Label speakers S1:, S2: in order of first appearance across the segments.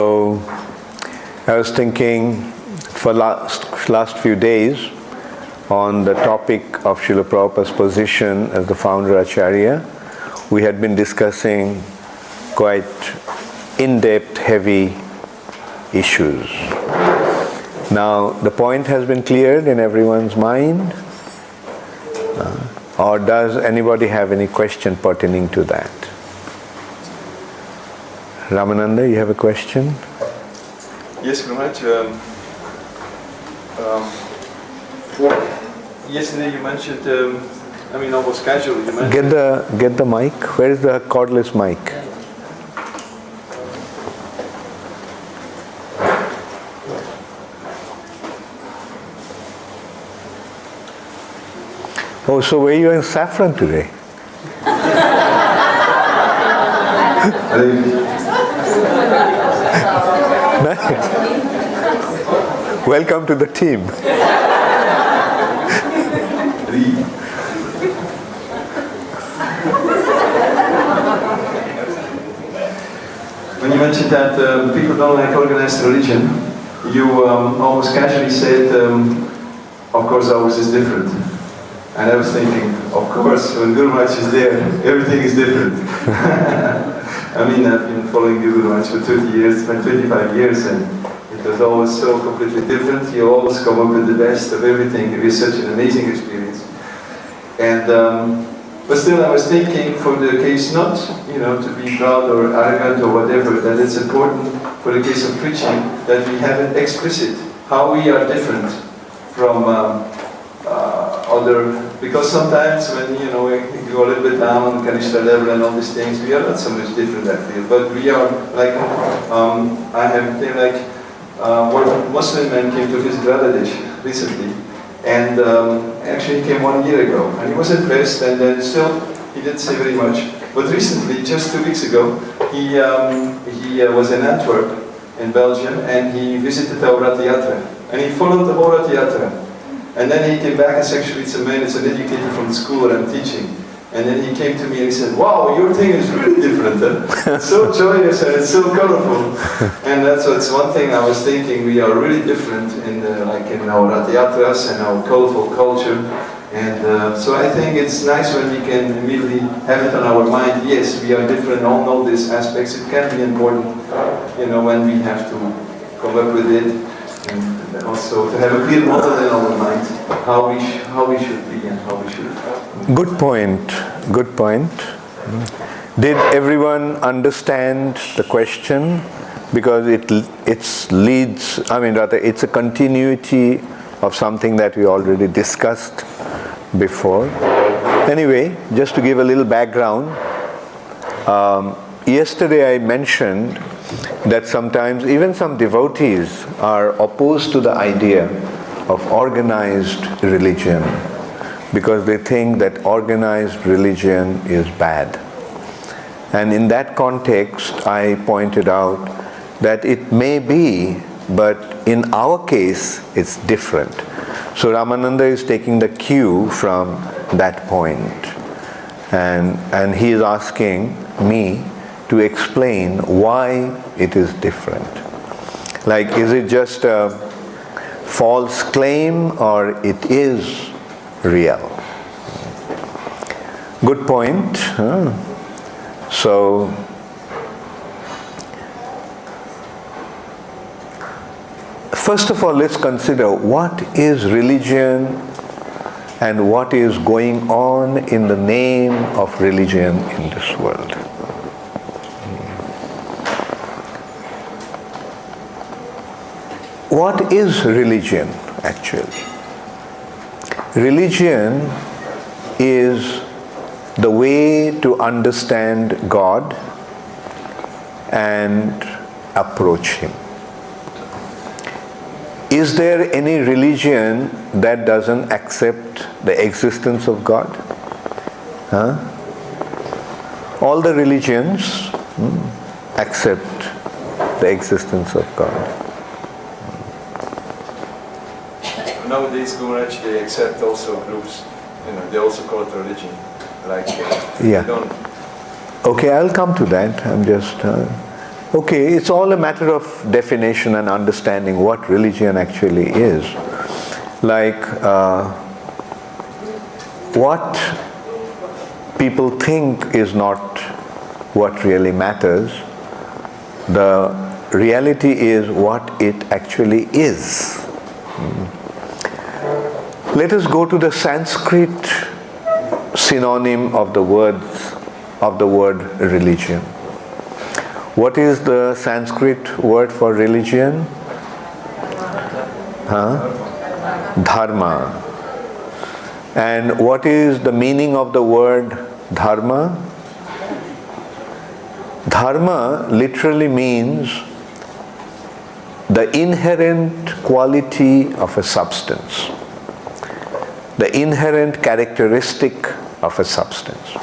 S1: So I was thinking for last few days on the topic of Srila Prabhupada's position as the founder Acharya. We had been discussing quite in-depth, heavy issues. Now the point has been cleared in everyone's mind, or does anybody have any question pertaining to that? Ramananda, you have a question?
S2: Yes, Guru Maharaj. Yesterday you mentioned, almost casually you mentioned...
S1: Get the mic. Where is the cordless mic? Oh, so were you in Saffron today? Nice. Welcome to the team.
S2: When you mentioned that people don't like organized religion, you almost casually said, of course ours is different. And I was thinking, of course, when Guru Maharaj is there, everything is different. I've been following Guru Maharaj for 20 years, 25 years, and it was always so completely different. You always come up with the best of everything. It was such an amazing experience. And but still, I was thinking, for the case not, to be proud or arrogant or whatever, that it's important for the case of preaching that we have it explicit how we are different from other. Because sometimes when we go a little bit down on Kanishta level and all these things, we are not so much different, I feel. But we are like one Muslim man came to visit Bangladesh recently, and actually he came 1 year ago, and he was impressed, and then still he didn't say very much. But recently, just 2 weeks ago, he was in Antwerp, in Belgium, and he visited the Rath Yatra, and he followed the whole Rath Yatra. And then he came back and said, actually it's an educator from the school that I'm teaching. And then he came to me and he said, wow, your thing is really different. It's so joyous and it's so colorful. And that's one thing I was thinking, we are really different in our Rath Yatras and our colorful culture. And so I think it's nice when we can immediately have it on our mind. Yes, we are different, all know these aspects. It can be important, when we have to come up with it. And also to have a clear model in our mind, how we should be and how we should.
S1: Good point. Good point. Did everyone understand the question? Because it's a continuity of something that we already discussed before. Anyway, just to give a little background, yesterday I mentioned that sometimes even some devotees are opposed to the idea of organized religion because they think that organized religion is bad. And in that context, I pointed out that it may be, but in our case, it's different. So Ramananda is taking the cue from that point. And he is asking me to explain why it is different. Like, is it just a false claim or it is real? Good point. So, first of all, let's consider what is religion and what is going on in the name of religion in this world. What is religion, actually? Religion is the way to understand God and approach Him. Is there any religion that doesn't accept the existence of God? All the religions accept the existence of God.
S2: Nowadays, Guru Maharaj, they accept also groups, they also call it religion. Like,
S1: yeah. Okay, I'll come to that. I'm just Okay, it's all a matter of definition and understanding what religion actually is. Like what people think is not what really matters. The reality is what it actually is. Let us go to the Sanskrit synonym of the word religion. What is the Sanskrit word for religion? Dharma. And what is the meaning of the word dharma? Dharma literally means the inherent quality of a substance, the inherent characteristic of a substance.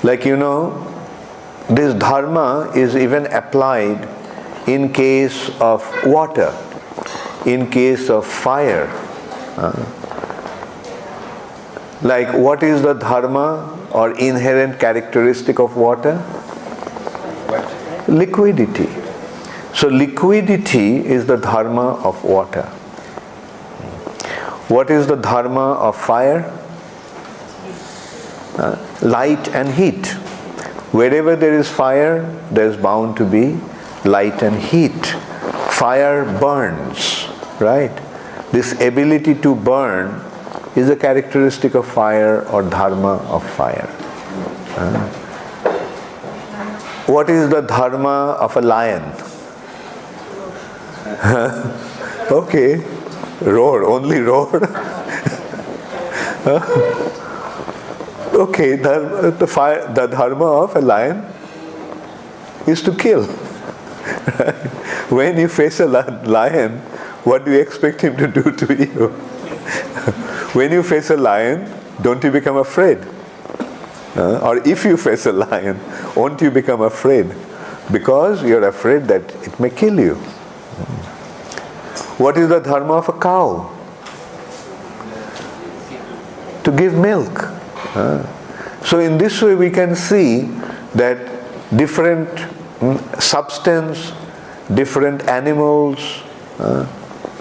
S1: Like this dharma is even applied in case of water, in case of fire. Like what is the dharma or inherent characteristic of water? Liquidity. So liquidity is the dharma of water. What is the dharma of fire? Light and heat. Wherever there is fire, there is bound to be light and heat. Fire burns, right? This ability to burn is a characteristic of fire or dharma of fire. What is the dharma of a lion? Okay, roar, only roar. Okay, the dharma of a lion is to kill. When you face a lion, what do you expect him to do to you? When you face a lion, don't you become afraid? Or if you face a lion, won't you become afraid? Because you're afraid that it may kill you. What is the dharma of a cow? To give milk. So in this way we can see that different substance, different animals,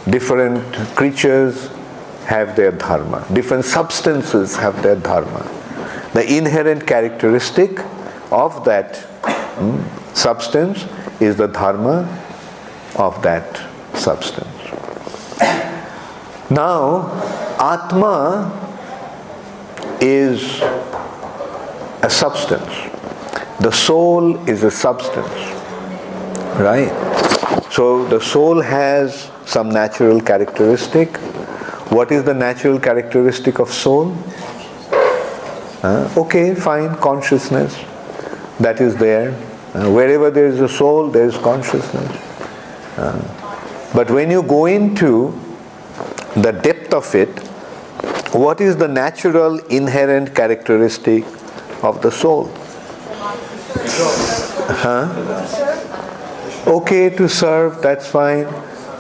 S1: different creatures have their dharma. Different substances have their dharma. The inherent characteristic of that substance is the dharma of that substance. Now, Atma is a substance. The soul is a substance, right? So the soul has some natural characteristic. What is the natural characteristic of soul? Okay, fine, consciousness. That is there. Wherever there is a soul, there is consciousness. But when you go into the depth of it, what is the natural inherent characteristic of the soul? Okay, to serve, that's fine.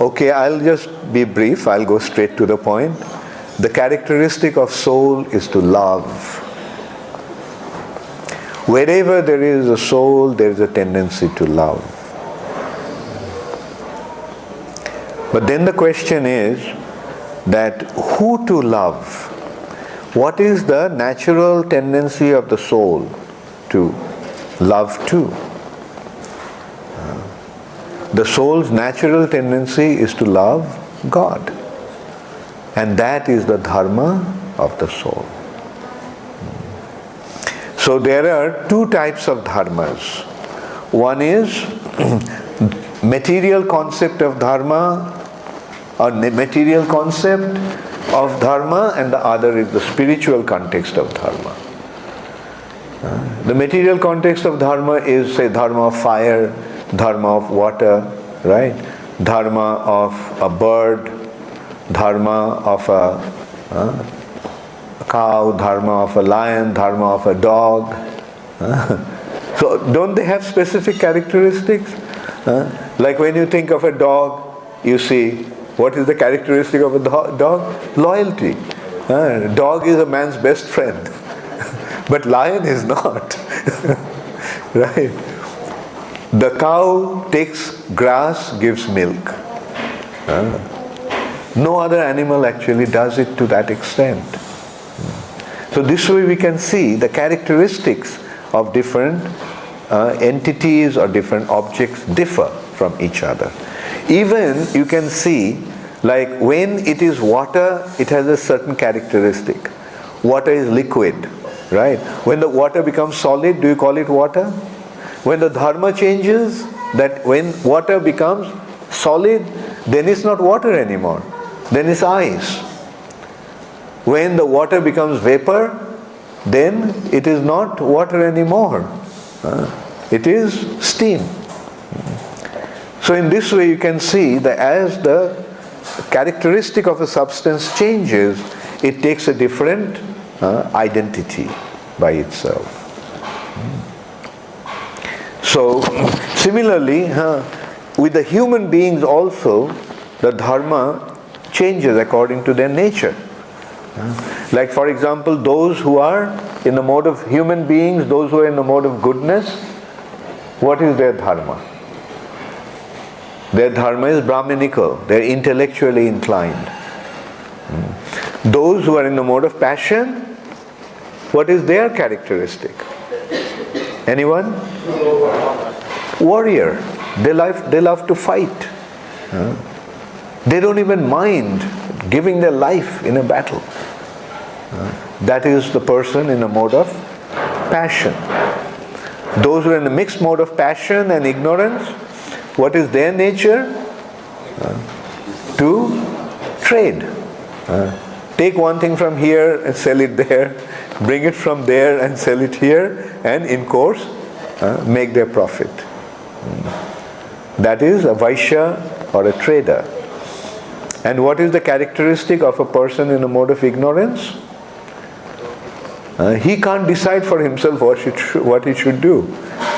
S1: Okay, I'll just be brief, I'll go straight to the point. The characteristic of soul is to love. Wherever there is a soul, there is a tendency to love. But then the question is that who to love? What is the natural tendency of the soul to love to? The soul's natural tendency is to love God. And that is the dharma of the soul. So there are two types of dharmas. One is material concept of dharma, or material concept of dharma, and the other is the spiritual context of dharma. The material context of dharma is, say, dharma of fire, dharma of water, right? Dharma of a bird, dharma of a cow, dharma of a lion, dharma of a dog. So don't they have specific characteristics? Like when you think of a dog, you see, what is the characteristic of a dog? Loyalty. Dog is a man's best friend. But lion is not. Right? The cow takes grass, gives milk. No other animal actually does it to that extent. So this way we can see the characteristics of different entities or different objects differ from each other. Even you can see, like when it is water, it has a certain characteristic. Water is liquid, right? When the water becomes solid, do you call it water? When the dharma changes, that when water becomes solid, then it's not water anymore. Then it's ice. When the water becomes vapor, then it is not water anymore. It is steam. So in this way you can see that as the characteristic of a substance changes, it takes a different identity by itself. So similarly, with the human beings also, the dharma changes according to their nature. Like for example, those who are in the mode of human beings, those who are in the mode of goodness, what is their dharma? Their dharma is Brahminical, they are intellectually inclined. Those who are in the mode of passion, what is their characteristic? Anyone? Warrior. They love to fight. They don't even mind giving their life in a battle. That is the person in a mode of passion. Those who are in a mixed mode of passion and ignorance, what is their nature? To trade. Take one thing from here and sell it there, bring it from there and sell it here, and in course make their profit. That is a Vaishya or a trader. And what is the characteristic of a person in a mode of ignorance? He can't decide for himself what he should do.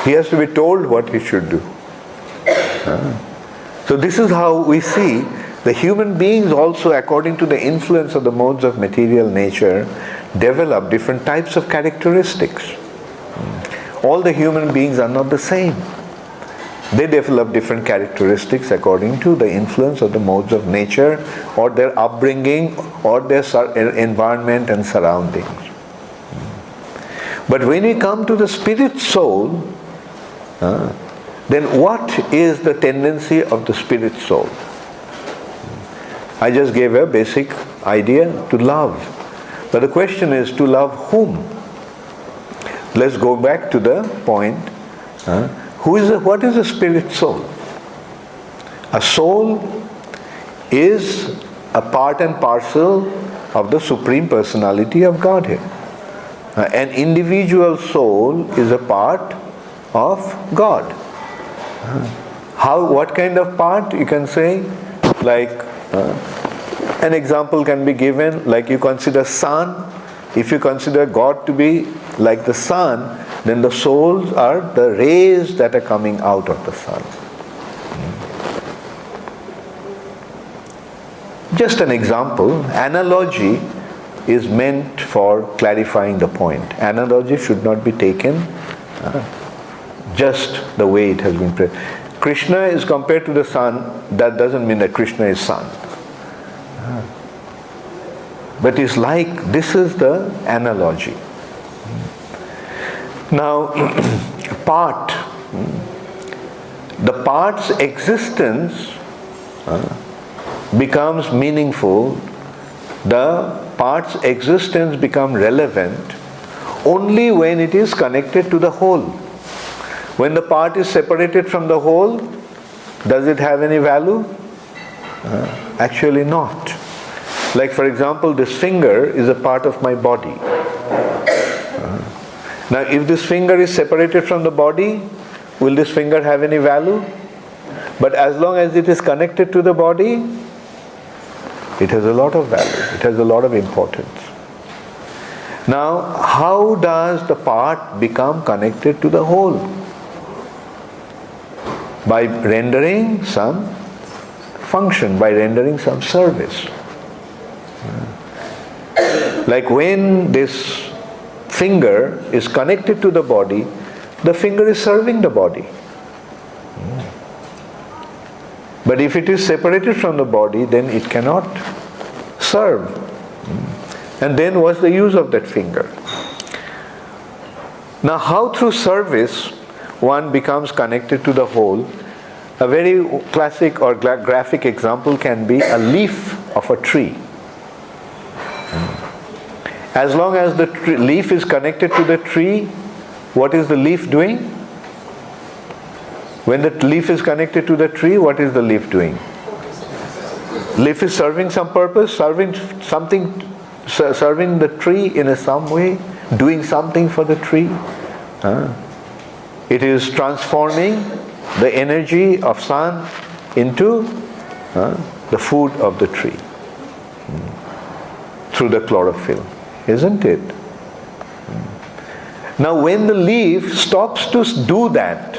S1: He has to be told what he should do. So this is how we see the human beings also, according to the influence of the modes of material nature, develop different types of characteristics. All the human beings are not the same. They develop different characteristics according to the influence of the modes of nature or their upbringing or their environment and surroundings. But when we come to the spirit soul, then what is the tendency of the spirit soul? I just gave a basic idea, to love. But the question is, to love whom? Let's go back to the point. What is a spirit soul? A soul is a part and parcel of the Supreme Personality of Godhead. An individual soul is a part of God. What kind of part? You can say, like, an example can be given, like you consider sun. If you consider God to be like the sun, then the souls are the rays that are coming out of the sun. Just an example, analogy is meant for clarifying the point. Analogy should not be taken just the way it has been presented. Krishna is compared to the sun, that doesn't mean that Krishna is sun. But it's like, this is the analogy. Now, the part's existence becomes meaningful, the part's existence becomes relevant only when it is connected to the whole. When the part is separated from the whole, does it have any value? Actually not. Like for example, this finger is a part of my body. Now if this finger is separated from the body, will this finger have any value? But as long as it is connected to the body, it has a lot of value, it has a lot of importance. Now, how does the part become connected to the whole? By rendering some function, by rendering some service. Like when this finger is connected to the body is serving the body. But if it is separated from the body, then it cannot serve. And then what's the use of that finger? Now, how through service one becomes connected to the whole? A very classic or graphic example can be a leaf of a tree. As long as the leaf is connected to the tree, what is the leaf doing? When the leaf is connected to the tree, what is the leaf doing? Leaf is serving some purpose, serving the tree in some way, doing something for the tree. It is transforming the energy of sun into the food of the tree through the chlorophyll, isn't it? Now when the leaf stops to do that,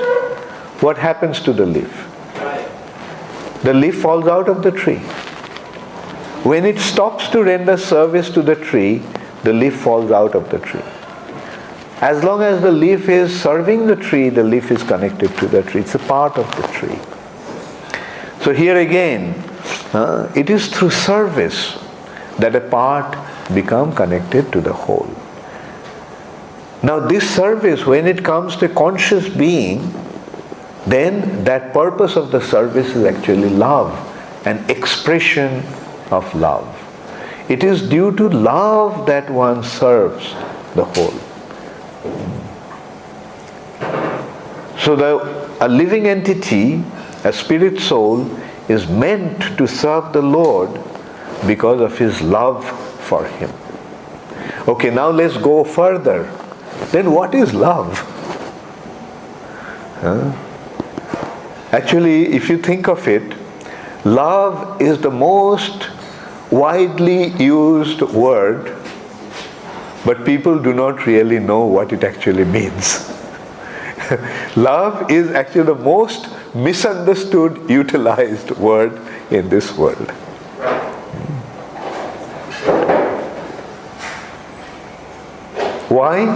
S1: what happens to the leaf? The leaf falls out of the tree. When it stops to render service to the tree, the leaf falls out of the tree. As long as the leaf is serving the tree, the leaf is connected to the tree. It's a part of the tree. So here again, it is through service that a part becomes connected to the whole. Now this service, when it comes to conscious being, then that purpose of the service is actually love, an expression of love. It is due to love that one serves the whole. So a living entity, a spirit soul, is meant to serve the Lord because of his love for him. Okay, now let's go further. Then what is love? Actually, if you think of it, love is the most widely used word, but people do not really know what it actually means. Love is actually the most misunderstood, utilized word in this world. Why?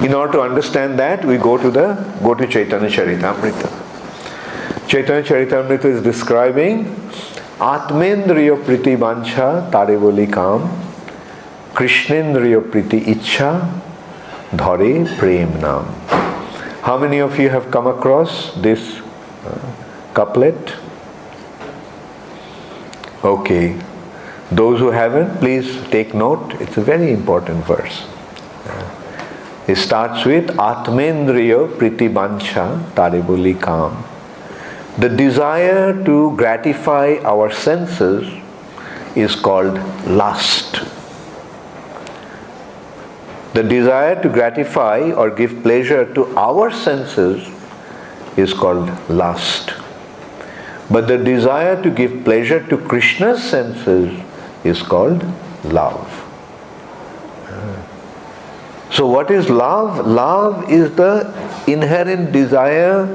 S1: In order to understand that, we go to Chaitanya Charitamrita. Chaitanya Charitamrita is describing Atmendriya Priti Vancha Tare Boli Kam, Krishnendriya Priti Ichha Dhare Prem Nam. How many of you have come across this couplet? Okay. Those who haven't, please take note. It's a very important verse. It starts with Atmendriya Priti Vancha Tare Boli Kam. The desire to gratify our senses is called lust. The desire to gratify or give pleasure to our senses is called lust. But the desire to give pleasure to Krishna's senses is called love. So what is love? Love is the inherent desire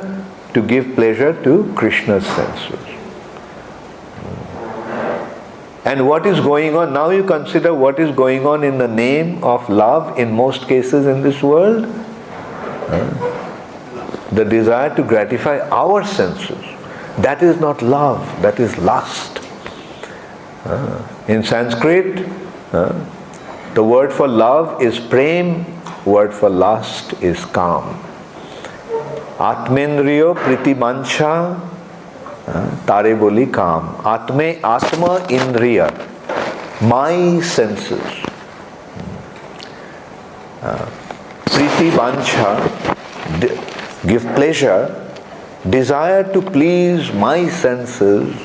S1: to give pleasure to Krishna's senses. And what is going on? Now you consider what is going on in the name of love in most cases in this world. The desire to gratify our senses. That is not love, that is lust. In Sanskrit, the word for love is prem, word for lust is kam. Atmendriya Priti Vancha Tare Boli Kam. Atma Indriya, my senses. Priti Vancha, give pleasure, desire to please my senses,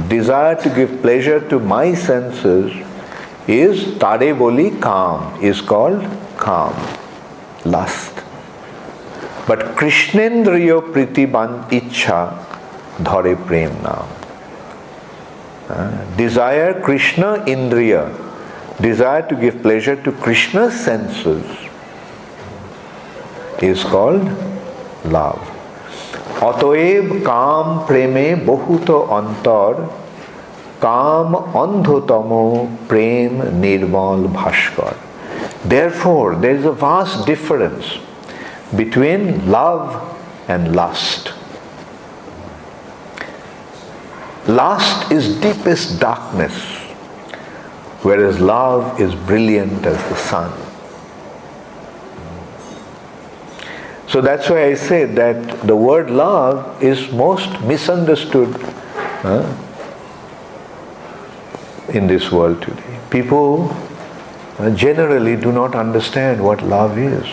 S1: desire to give pleasure to my senses is Tare Boli Kam, is called Kam, lust. But Krishnendriya Priti Ichha Dhare Prem Nam. Desire Krishna Indriya, desire to give pleasure to Krishna's senses is called love. Otoeb Kam Preme Bahuto Antar, Kam Andhotamo Prem Nirmal Bhaskar. Therefore, there is a vast difference between love and lust. Lust is deepest darkness, whereas love is brilliant as the sun. So that's why I say that the word love is most misunderstood in this world today. People generally do not understand what love is.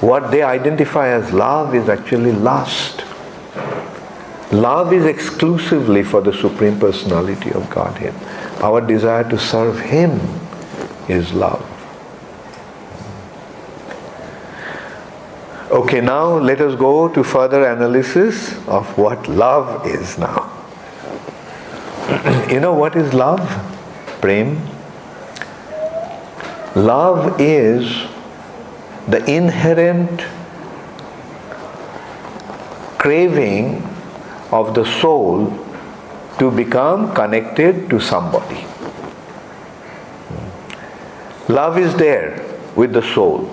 S1: What they identify as love is actually lust. Love is exclusively for the Supreme Personality of Godhead. Our desire to serve Him is love. Okay, now let us go to further analysis of what love is now. You know what is love? Prem? Love is the inherent craving of the soul to become connected to somebody. Love is there with the soul.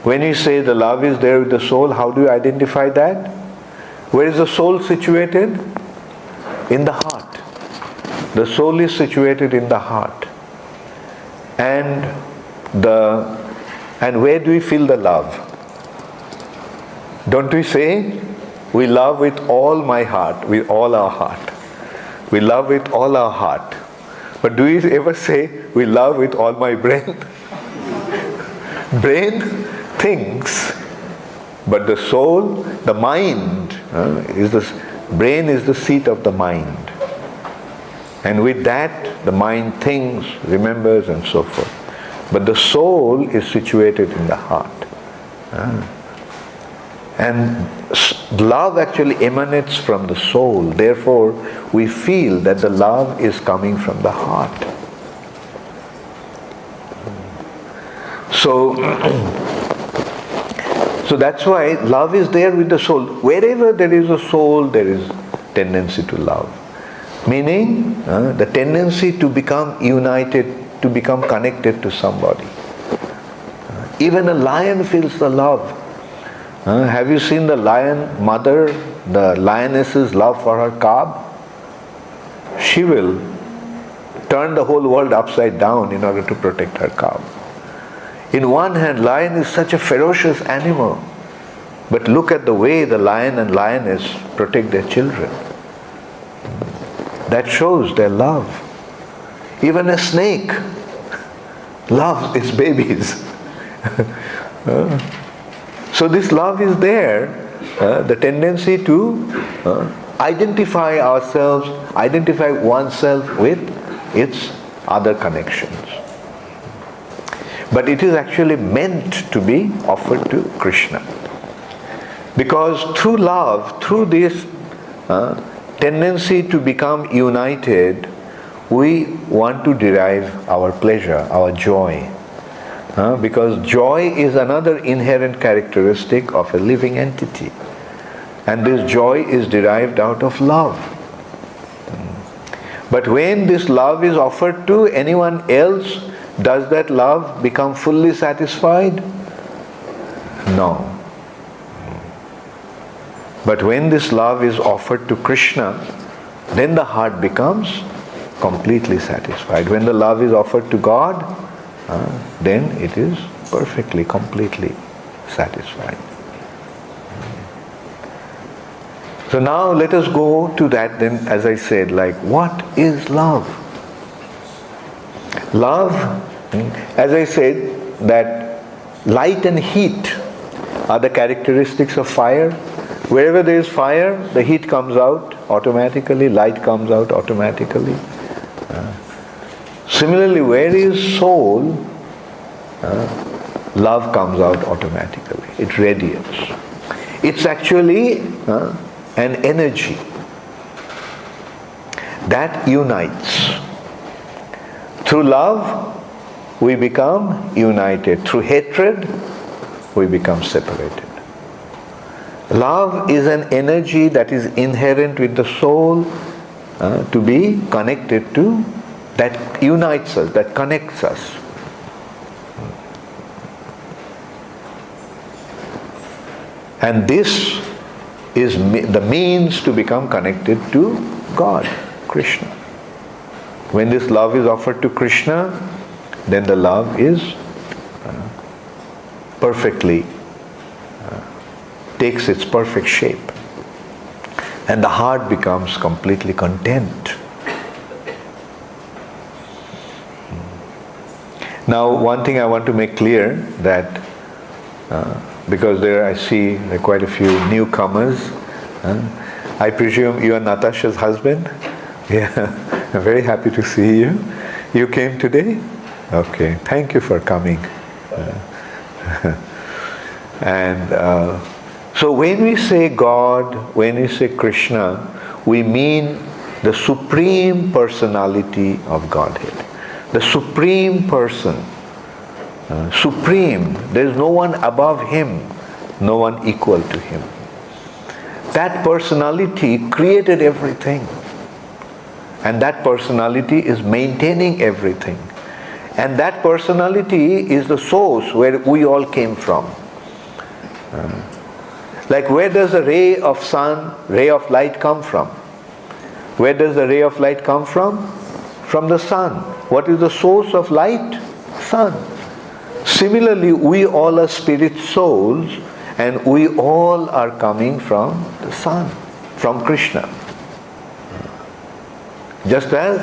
S1: When you say the love is there with the soul, how do you identify that? Where is the soul situated? In the heart. The soul is situated in the heart. And where do we feel the love? Don't we say, we love with all my heart, with all our heart. We love with all our heart. But do we ever say, we love with all my brain? Brain thinks, but the soul, the mind, brain is the seat of the mind. And with that, the mind thinks, remembers, and so forth. But the soul is situated in the heart. And love actually emanates from the soul. Therefore, we feel that the love is coming from the heart. So that's why love is there with the soul. Wherever there is a soul, there is tendency to love. Meaning, the tendency to become united, to become connected to somebody. Even a lion feels the love. Have you seen the lion mother, the lioness's love for her cub? She will turn the whole world upside down in order to protect her cub. In one hand, lion is such a ferocious animal. But look at the way the lion and lioness protect their children. That shows their love. Even a snake loves its babies. So this love is there, the tendency to identify ourselves, identify oneself with its other connections. But it is actually meant to be offered to Krishna. Because through love, through this tendency to become united, we want to derive our pleasure, our joy. Because joy is another inherent characteristic of a living entity. And this joy is derived out of love. But when this love is offered to anyone else, does that love become fully satisfied? No. But when this love is offered to Krishna, then the heart becomes completely satisfied. When the love is offered to God, then it is perfectly, completely satisfied. So now let us go to that then, as I said, like what is love? Love, as I said, that light and heat are the characteristics of fire. Wherever there is fire, the heat comes out automatically, light comes out automatically. Similarly, where is soul, love comes out automatically. It radiates. It's actually an energy that unites. Through love, we become united. Through hatred, we become separated. Love is an energy that is inherent with the soul to be connected to, that unites us, that connects us. And this is the means to become connected to God, Krishna. When this love is offered to Krishna, then the love is perfectly, takes its perfect shape. And the heart becomes completely content. Now, one thing I want to make clear that because there I see there are quite a few newcomers. I presume you are Natasha's husband? Yeah, I'm very happy to see you. You came today? Okay, thank you for coming. And so when we say God, when we say Krishna, we mean the Supreme Personality of Godhead. The Supreme Person. Supreme. There is no one above Him, no one equal to Him. That personality created everything. And that personality is maintaining everything. And that personality is the source where we all came from. Like where does a ray of sun, ray of light come from? Where does the ray of light come from? From the sun. What is the source of light? Sun. Similarly, we all are spirit souls and we all are coming from the sun, from Krishna. Just as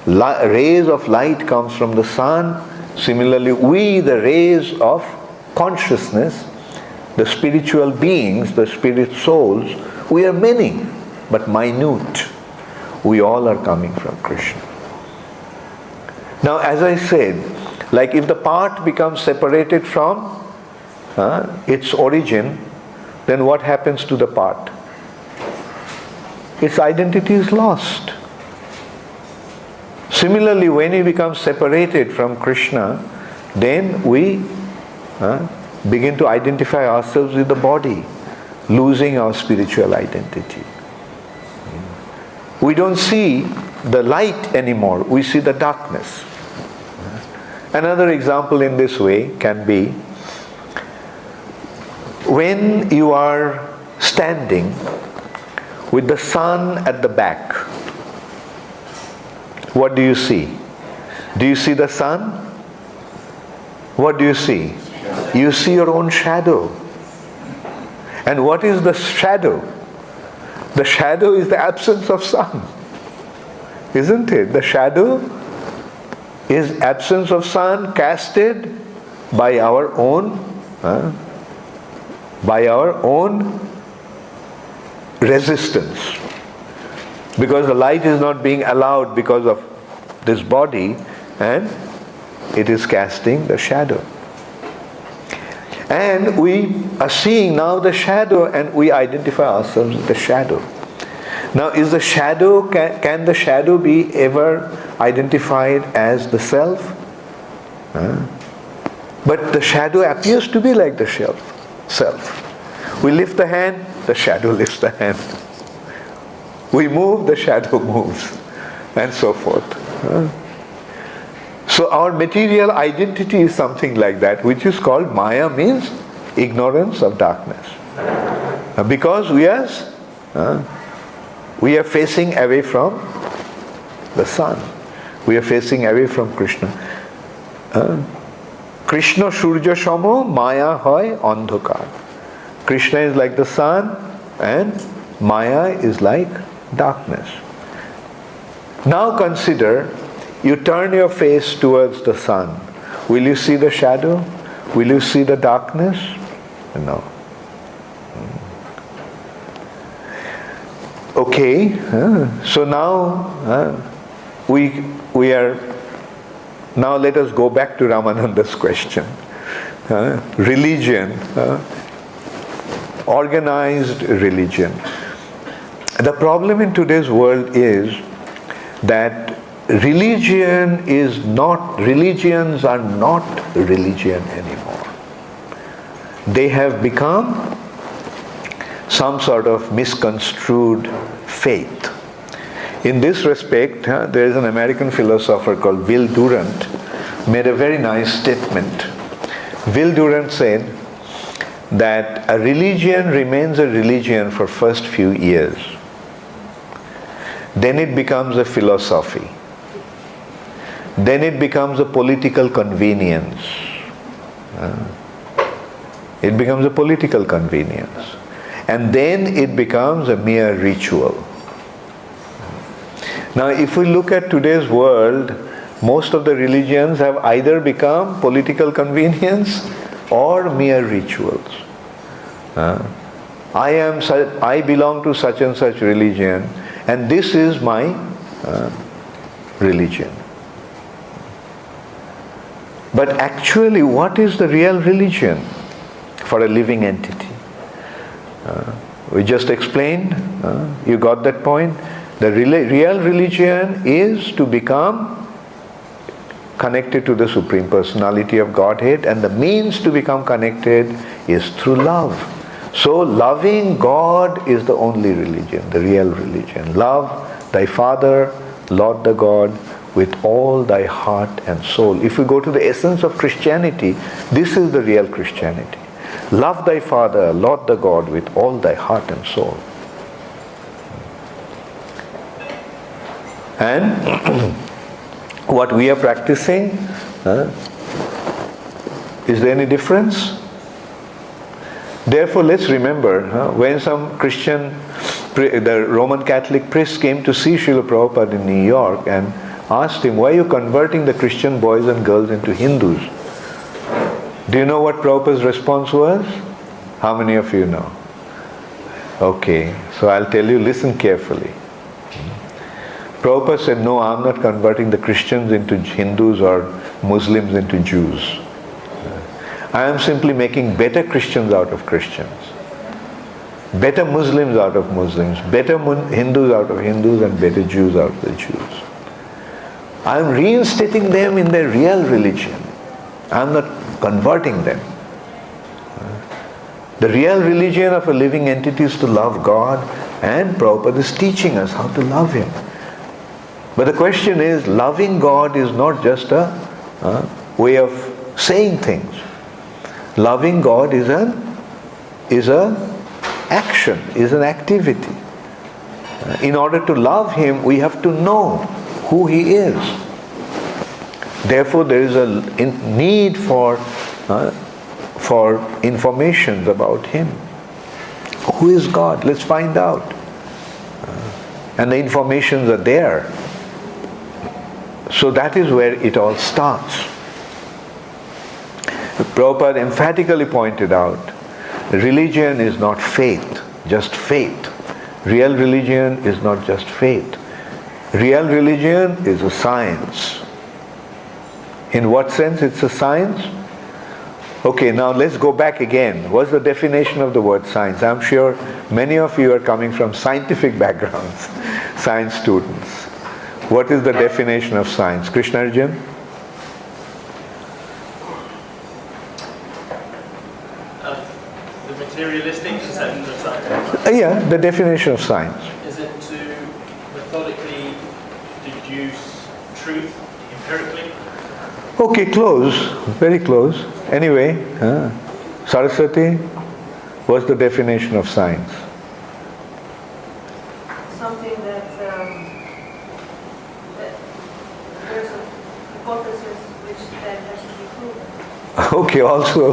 S1: rays of light comes from the sun, similarly we, the rays of consciousness, the spiritual beings, the spirit souls, we are many, but minute. We all are coming from Krishna. Now, as I said, like if the part becomes separated from its origin, then what happens to the part? Its identity is lost. Similarly, when we become separated from Krishna, then we begin to identify ourselves with the body, losing our spiritual identity. We don't see the light anymore, we see the darkness. Another example in this way can be when you are standing with the sun at the back. What do you see? Do you see the sun? What do you see? You see your own shadow. And what is the shadow? The shadow is the absence of sun. Isn't it? The shadow is absence of sun casted by our own resistance. Because the light is not being allowed because of this body, and it is casting the shadow. And we are seeing now the shadow and we identify ourselves with the shadow. Now is the shadow, can the shadow be ever identified as the self? But the shadow appears to be like the self. We lift the hand, the shadow lifts the hand. We move, the shadow moves, and so forth. So our material identity is something like that, which is called Maya, means ignorance of darkness. Because we are facing away from the sun. We are facing away from Krishna. Krishna Surya Shamo, Maya hoy andhakar. Krishna is like the sun and Maya is like darkness. Now consider, you turn your face towards the sun. Will you see the shadow? Will you see the darkness? No. Okay, so now we are, now let us go back to Ramananda's question. Religion, organized religion. The problem in today's world is that religions are not religion anymore. They have become some sort of misconstrued faith. In this respect, there is an American philosopher called Will Durant made a very nice statement. Will Durant said that a religion remains a religion for first few years. Then it becomes a philosophy. Then it becomes a political convenience. It becomes a political convenience. And then it becomes a mere ritual. Now, if we look at today's world, most of the religions have either become political convenience or mere rituals. I belong to such and such religion, and this is my religion. But actually, what is the real religion for a living entity? We just explained, you got that point? The real religion is to become connected to the Supreme Personality of Godhead, and the means to become connected is through love. So loving God is the only religion, the real religion. Love thy Father, Lord the God, with all thy heart and soul. If we go to the essence of Christianity, this is the real Christianity. Love thy Father, Lord the God, with all thy heart and soul. And what we are practicing, is there any difference? Therefore, let's remember, when some Christian, the Roman Catholic priest came to see Srila Prabhupada in New York and asked him, why are you converting the Christian boys and girls into Hindus? Do you know what Prabhupada's response was? How many of you know? Okay, so I'll tell you, listen carefully. Prabhupada said, no, I'm not converting the Christians into Hindus or Muslims into Jews. I am simply making better Christians out of Christians, better Muslims out of Muslims, better Hindus out of Hindus, and better Jews out of the Jews. I am reinstating them in their real religion. I am not converting them. The real religion of a living entity is to love God, and Prabhupada is teaching us how to love Him. But the question is, loving God is not just a way of saying things. Loving God is an action, is an activity. In order to love Him, we have to know who He is. Therefore, there is a need for information about Him. Who is God? Let's find out. And the informations are there. So that is where it all starts. Prabhupada emphatically pointed out, religion is not faith, just faith. Real religion is not just faith. Real religion is a science. In what sense it's a science? Okay, now let's go back again. What's the definition of the word science? I'm sure many of you are coming from scientific backgrounds, science students. What is the definition of science? Krishna Arjun?
S3: The materialistic conception of science?
S1: Yeah, the definition of science.
S3: Is it to methodically deduce truth empirically?
S1: Okay, close. Very close. Anyway, Saraswati, what's the definition of science?
S4: Something that there's a hypothesis which then has to be proven.
S1: Okay, also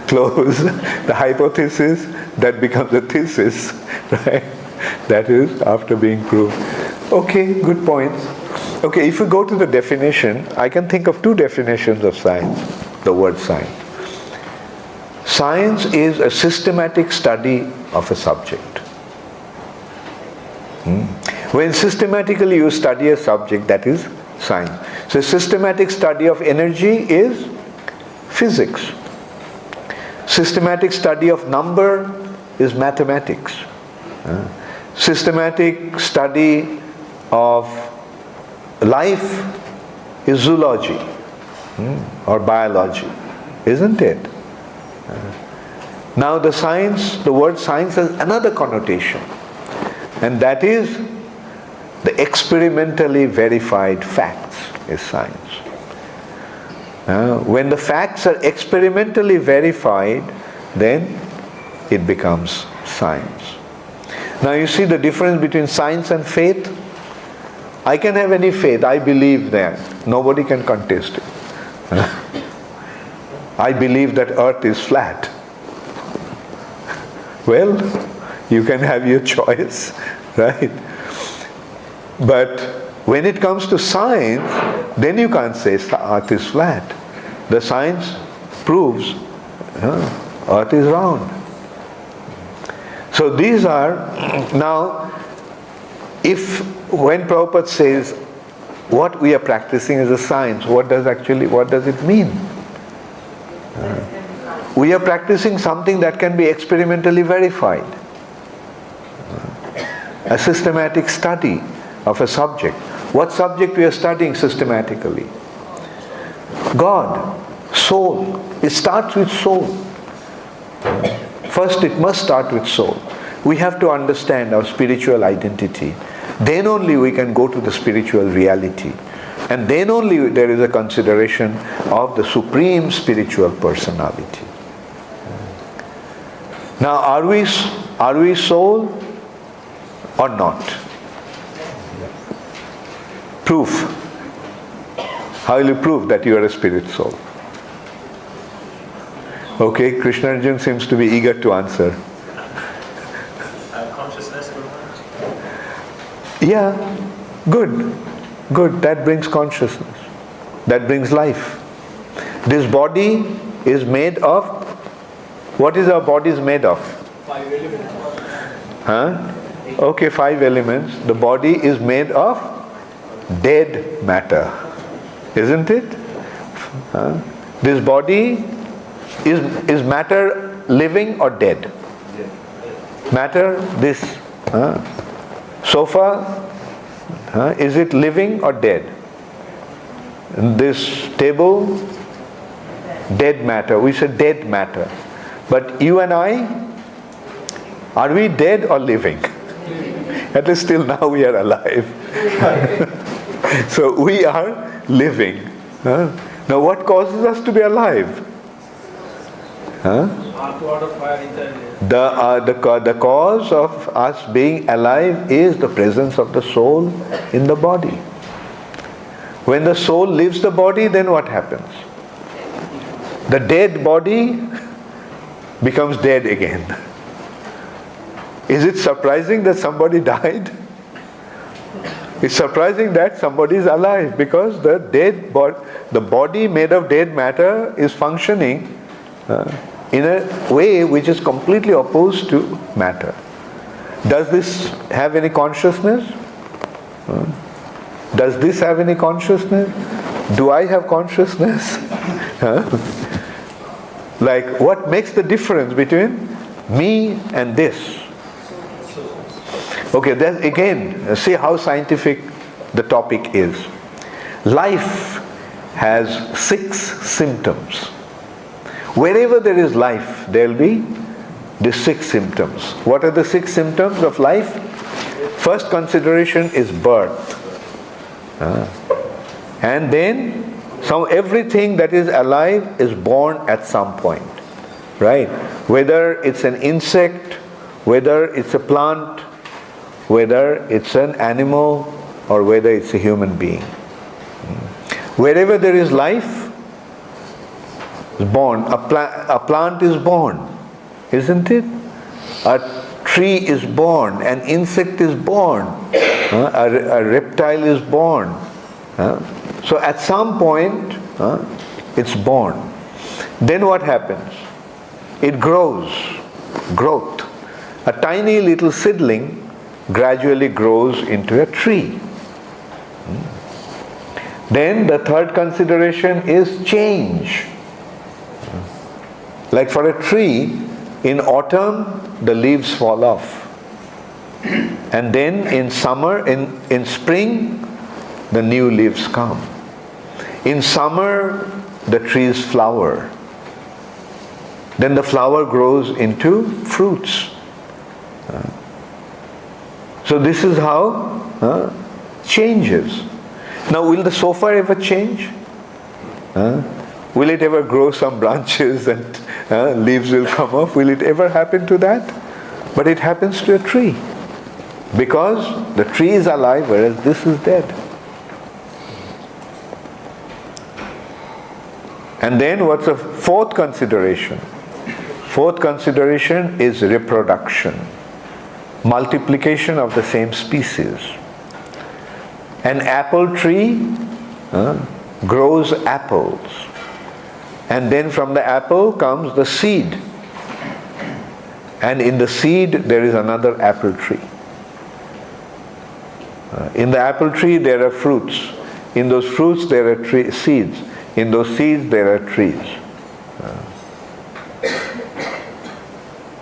S1: close. The hypothesis that becomes a thesis, right? That is after being proved. Okay, good points. Okay, if we go to the definition, I can think of two definitions of science, the word science. Science is a systematic study of a subject. When systematically you study a subject, that is science. So systematic study of energy is physics. Systematic study of number is mathematics. Systematic study of life is zoology or biology, isn't it? Now the word science has another connotation, and that is the experimentally verified facts is science. When the facts are experimentally verified, then it becomes science. Now you see the difference between science and faith? I can have any faith, I believe that. Nobody can contest it. I believe that earth is flat. Well, you can have your choice, right? But when it comes to science, then you can't say earth is flat. The science proves earth is round. So these are, now, when Prabhupada says what we are practicing is a science, what does it mean? We are practicing something that can be experimentally verified. A systematic study of a subject. What subject we are studying systematically? God, soul. It starts with soul. First it must start with soul. We have to understand our spiritual identity. Then only we can go to the spiritual reality. And then only there is a consideration of the supreme spiritual personality. Now are we soul or not? Proof. How will you prove that you are a spirit soul? Okay, Krishna Arjun seems to be eager to answer.
S3: Consciousness.
S1: Yeah, good. Good, that brings consciousness. That brings life. This body is made of, what is our bodies made of?
S3: 5 elements.
S1: Huh? Okay, 5 elements. The body is made of dead matter. Isn't it? This body is matter living or dead? Matter, this sofa, is it living or dead? This table, dead matter. We say dead matter. But you and I, are we dead or living? At least till now we are alive. So we are living. Now what causes us to be alive? The cause of us being alive is the presence of the soul in the body. When the soul leaves the body, then what happens? The dead body becomes dead again. Is it surprising that somebody died? It's surprising that somebody is alive, because the body made of dead matter is functioning in a way which is completely opposed to matter. Does this have any consciousness? Does this have any consciousness? Do I have consciousness? Like, what makes the difference between me and this? Okay, then again, see how scientific the topic is. Life has 6 symptoms. Wherever there is life, there will be the 6 symptoms. What are the 6 symptoms of life? First consideration is birth. And then everything that is alive is born at some point. Right? Whether it's an insect, whether it's a plant, whether it's an animal, or whether it's a human being. Wherever there is life, is born. A plant is born, isn't it? A tree is born, an insect is born, a reptile is born. So at some point, it's born. Then what happens? It grows. Growth. A tiny little seedling gradually grows into a tree. Then the third consideration is change. Like for a tree, in autumn the leaves fall off. And then in summer, in spring, the new leaves come. In summer, the trees flower. Then the flower grows into fruits. So this is how changes. Now, will the sofa ever change? Will it ever grow some branches and leaves will come off. Will it ever happen to that? But it happens to a tree. Because the tree is alive, whereas this is dead. And then what's the fourth consideration? Fourth consideration is reproduction. Multiplication of the same species. An apple tree grows apples. And then from the apple comes the seed. And in the seed there is another apple tree. In the apple tree there are fruits. In those fruits there are seeds. In those seeds there are trees.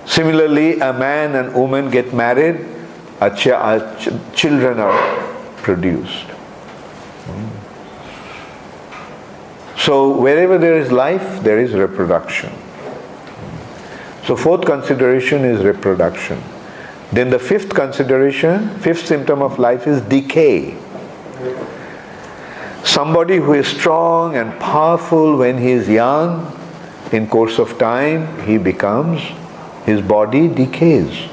S1: Similarly, a man and woman get married, children are produced. So wherever there is life, there is reproduction. So fourth consideration is reproduction. Then the fifth consideration, fifth symptom of life is decay. Somebody who is strong and powerful when he is young, in course of time, his body decays.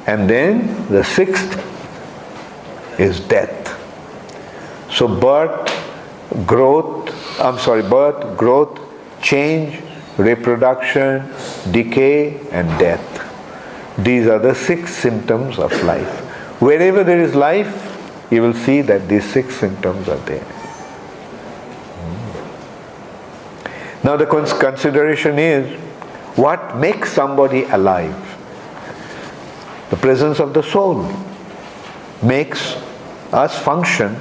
S1: And then the sixth is death. So birth, growth, change, reproduction, decay and death. These are the 6 symptoms of life. Wherever there is life, you will see that these 6 symptoms are there. Now the consideration is, what makes somebody alive? The presence of the soul makes us function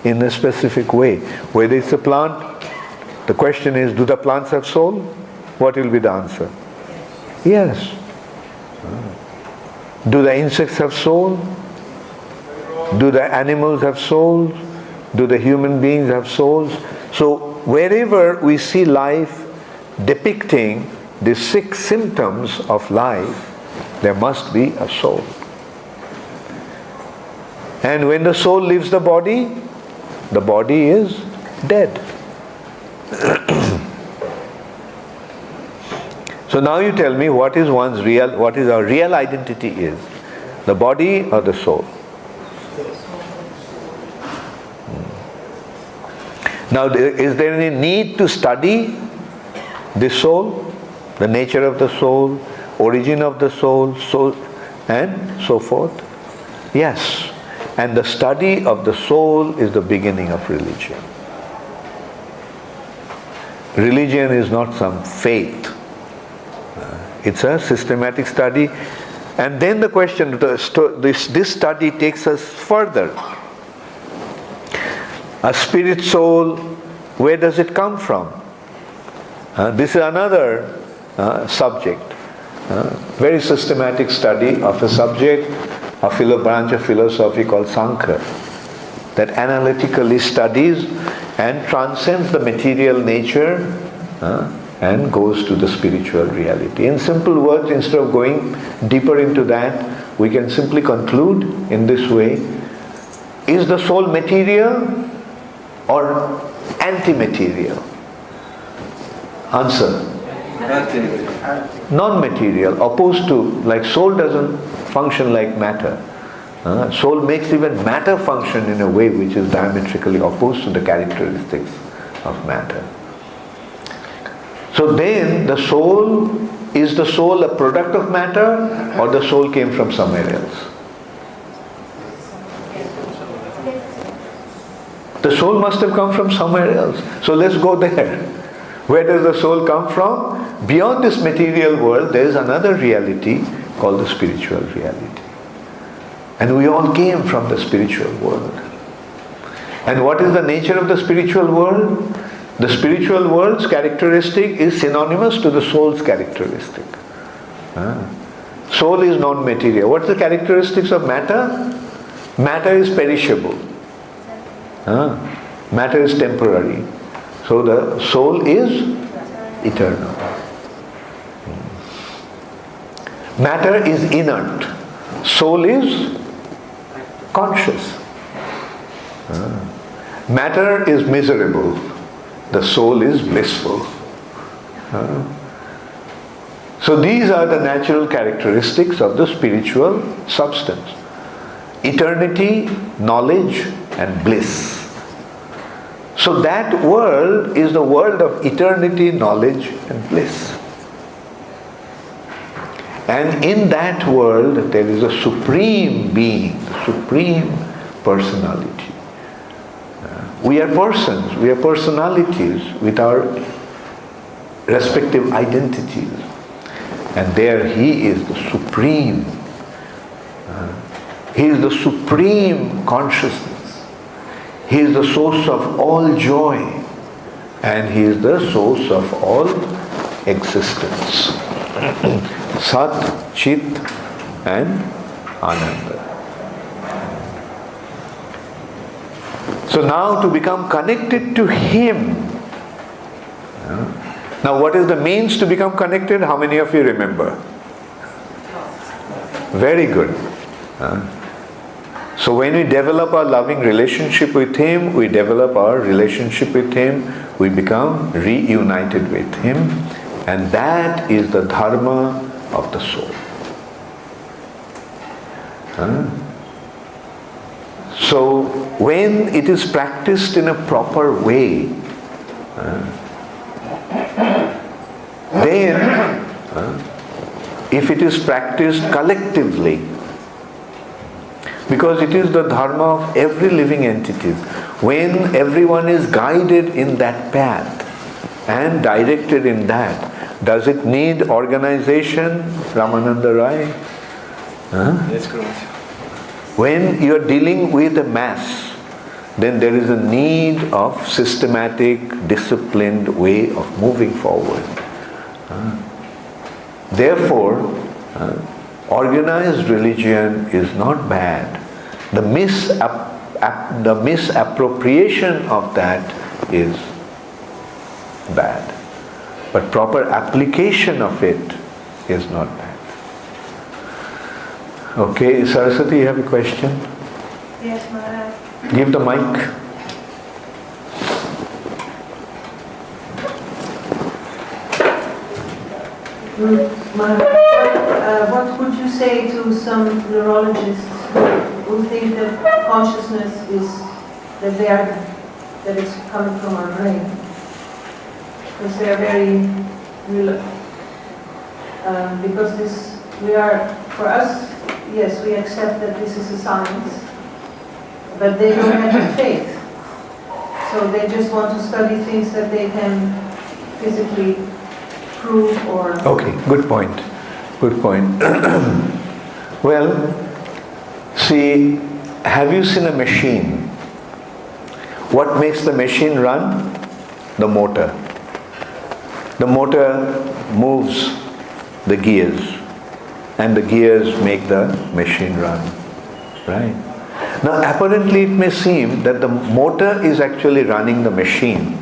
S1: in a specific way. Whether it's a plant, the question is, do the plants have soul? What will be the answer? Yes. Do the insects have soul? Do the animals have souls? Do the human beings have souls? So wherever we see life depicting the 6 symptoms of life, there must be a soul. And when the soul leaves the body is dead. So now you tell me what is our real identity is. The body or the soul? Now is there any need to study the soul, the nature of the soul, origin of the soul, and so forth? Yes. And the study of the soul is the beginning of religion. Religion is not some faith. It's a systematic study. And then the question, this study takes us further. A spirit soul, where does it come from? This is another subject. Very systematic study of a subject, a branch of philosophy called Sankhya, that analytically studies and transcends the material nature and goes to the spiritual reality. In simple words, instead of going deeper into that, we can simply conclude in this way: is the soul material or anti-material? Answer. Non-material, opposed to, like soul doesn't function like matter. Soul makes even matter function in a way which is diametrically opposed to the characteristics of matter. So then the soul, is the soul a product of matter or the soul came from somewhere else? The soul must have come from somewhere else. So let's go there. Where does the soul come from? Beyond this material world, there is another reality called the spiritual reality. And we all came from the spiritual world. And what is the nature of the spiritual world? The spiritual world's characteristic is synonymous to the soul's characteristic. Soul is non-material. What are the characteristics of matter? Matter is perishable. Matter is temporary. So the soul is eternal. Matter is inert. Soul is conscious. Matter is miserable. The soul is blissful. So these are the natural characteristics of the spiritual substance. Eternity, knowledge and bliss. So that world is the world of eternity, knowledge and bliss. And in that world there is a supreme being, supreme personality. We are persons, we are personalities with our respective identities. And there He is the supreme. He is the supreme consciousness. He is the source of all joy. And He is the source of all existence. Sat, Chit and Ananda. So now to become connected to Him. Now what is the means to become connected? How many of you remember? Very good. So when we develop our loving relationship with Him, we develop our relationship with Him, we become reunited with Him, and that is the dharma of the soul. So when it is practiced in a proper way, then if it is practiced collectively, because it is the dharma of every living entity, when everyone is guided in that path and directed in that, does it need organization, Ramananda Rai?
S2: That's correct.
S1: When you are dealing with a mass, then there is a need of systematic, disciplined way of moving forward. Therefore, organized religion is not bad. The misappropriation of that is bad. But proper application of it is not bad. Okay, Saraswati, you have a question?
S4: Yes, Maharaj.
S1: Give the mic.
S4: What would you say to some neurologists who think that consciousness is that it's coming from our brain? Because they are very because for us, yes, we accept that this is a science, but they don't have the faith. So they just want to study things that they can physically prove or...
S1: Okay, good point. Good point. Well, see, have you seen a machine? What makes the machine run? The motor. The motor moves the gears, and the gears make the machine run. Right? Now, apparently it may seem that the motor is actually running the machine.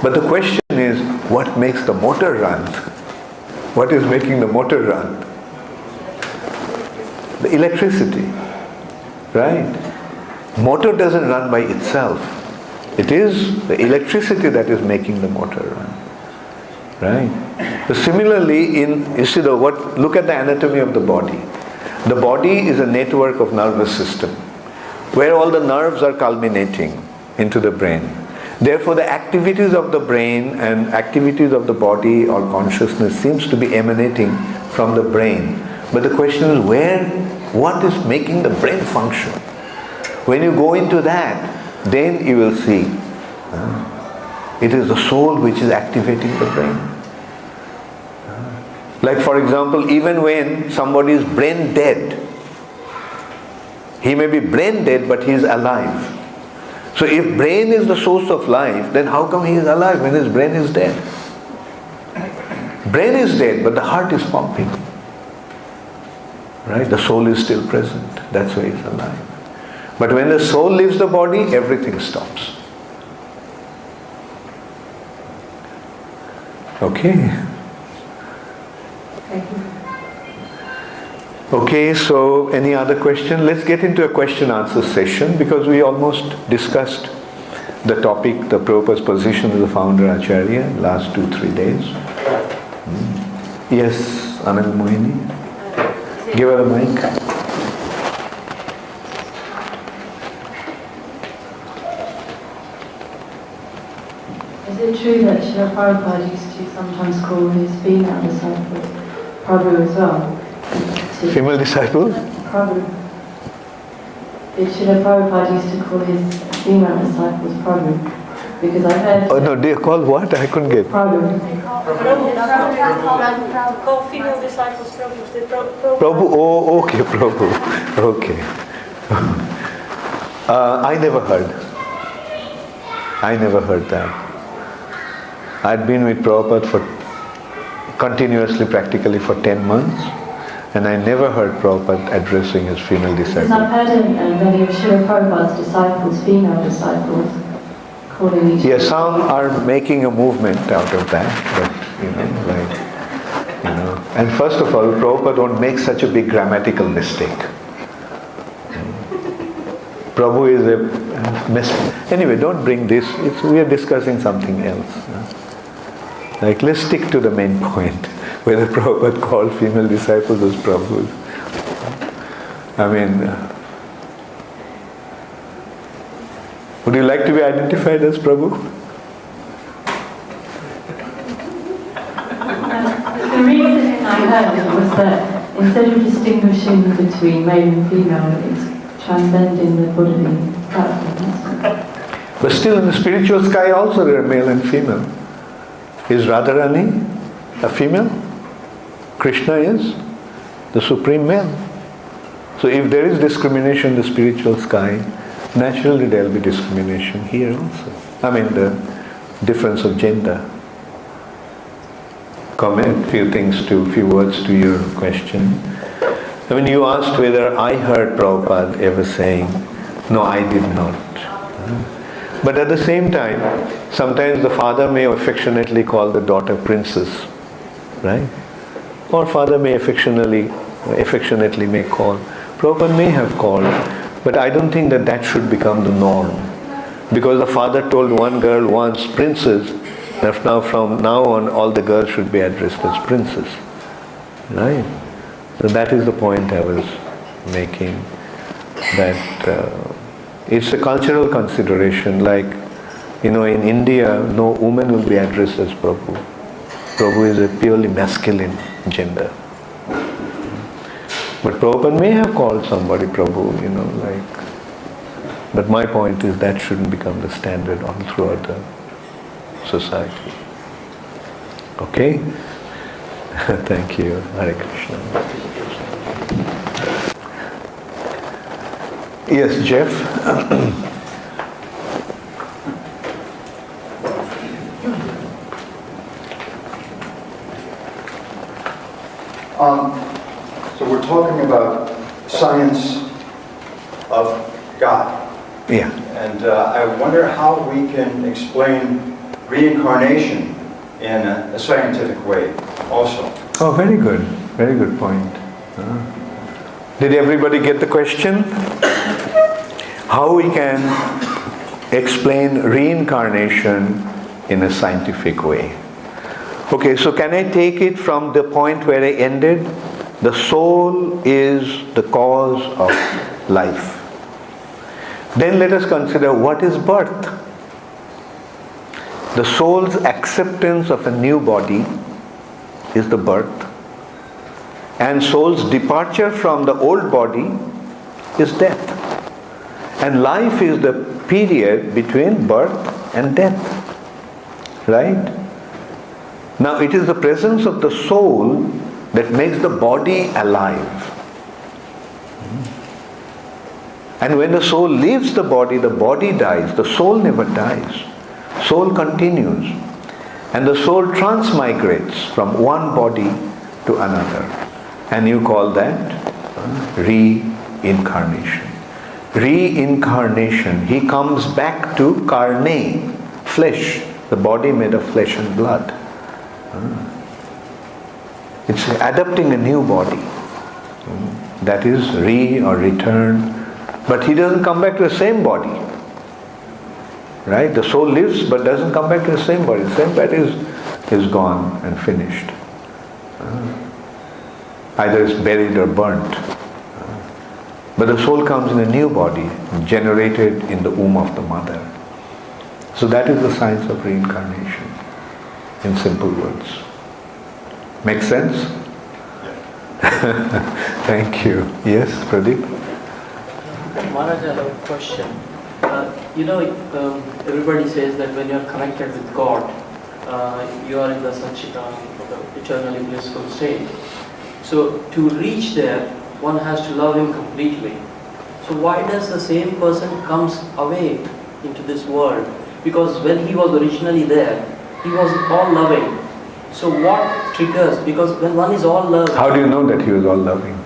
S1: But the question is, what makes the motor run? What is making the motor run? The electricity. Right? Motor doesn't run by itself. It is the electricity that is making the motor run. Right? So similarly, look at the anatomy of the body. The body is a network of nervous system, where all the nerves are culminating into the brain. Therefore, the activities of the brain and activities of the body or consciousness seems to be emanating from the brain. But the question is, what is making the brain function? When you go into that, then you will see it is the soul which is activating the brain. Like for example, even when somebody is brain dead, he may be brain dead but he is alive. So if brain is the source of life, then how come he is alive when his brain is dead? Brain is dead but the heart is pumping. Right? The soul is still present. That's why he is alive. But when the soul leaves the body, everything stops. Okay.
S4: Thank you.
S1: Okay, so any other question? Let's get into a question-answer session because we almost discussed the topic, the Prabhupada's position as the founder Acharya, last 2-3 days. Yes, Anand Mohini. Give her a mic.
S5: Is it true that Srila Prabhupada used to sometimes call his female disciples Prabhu as well?
S1: Female disciple?
S5: Prabhu. Did Srila Prabhupada used to call his female disciples Prabhu? Because I heard...
S1: Oh no, they call what? I couldn't get.
S5: Prabhu.
S6: Call female disciples Prabhu.
S1: Prabhu, oh okay, Prabhu. Okay. I never heard that. I'd been with Prabhupada continuously, practically for 10 months, and I never heard Prabhupada addressing his female
S5: Because
S1: disciples.
S5: I've heard many of Srila Prabhupada's disciples, female disciples, calling each
S1: Yes, some are making a movement out of that, but and first of all, Prabhupada don't make such a big grammatical mistake. Prabhu is a mess. Anyway, don't bring this. We are discussing something else. Like, let's stick to the main point. Whether Prabhupada called female disciples as Prabhus. I mean, would you like to be identified as Prabhu?
S5: The reason I heard it was that instead of distinguishing between male and female, it's transcending the bodily platform.
S1: But still in the spiritual sky also there are male and female. Is Radharani a female? Krishna is the supreme male. So if there is discrimination in the spiritual sky, naturally there will be discrimination here also. I mean the difference of gender. Comment few words to your question. I mean, you asked whether I heard Prabhupada ever saying, no, I did not. But at the same time, sometimes the father may affectionately call the daughter princess, right? Or father may affectionately may call. Prabhupada may have called, but I don't think that should become the norm. Because the father told one girl once, princess, that now from now on all the girls should be addressed as princess, right? So that is the point I was making, that it's a cultural consideration. Like, in India, no woman will be addressed as Prabhu. Prabhu is a purely masculine gender. But Prabhupada may have called somebody Prabhu, but my point is that shouldn't become the standard all throughout the society. Okay? Thank you. Hare Krishna. Yes, Jeff.
S7: So we're talking about science of God.
S1: Yeah.
S7: And I wonder how we can explain reincarnation in a scientific way also.
S1: Oh, very good. Very good point. Did everybody get the question? How we can explain reincarnation in a scientific way? Okay, so can I take it from the point where I ended? The soul is the cause of life. Then let us consider what is birth. The soul's acceptance of a new body is the birth. And soul's departure from the old body is death. And life is the period between birth and death. Right? Now it is the presence of the soul that makes the body alive. And when the soul leaves the body dies. The soul never dies. Soul continues. And the soul transmigrates from one body to another. And you call that reincarnation. Reincarnation. He comes back to carne, flesh, the body made of flesh and blood. It's adopting a new body. That is or return. But he doesn't come back to the same body. Right? The soul lives but doesn't come back to the same body. The same body is gone and finished. Either it's buried or burnt. But the soul comes in a new body, generated in the womb of the mother. So that is the science of reincarnation, in simple words. Make sense? Thank you. Yes, Pradeep?
S8: Maharaj, I have a question. Everybody says that when you are connected with God, you are in the Satchitan, the eternally blissful state. So to reach there, one has to love Him completely. So why does the same person comes away into this world? Because when he was originally there, he was all loving. So what triggers? Because when one is all loving...
S1: How do you know that he was all loving?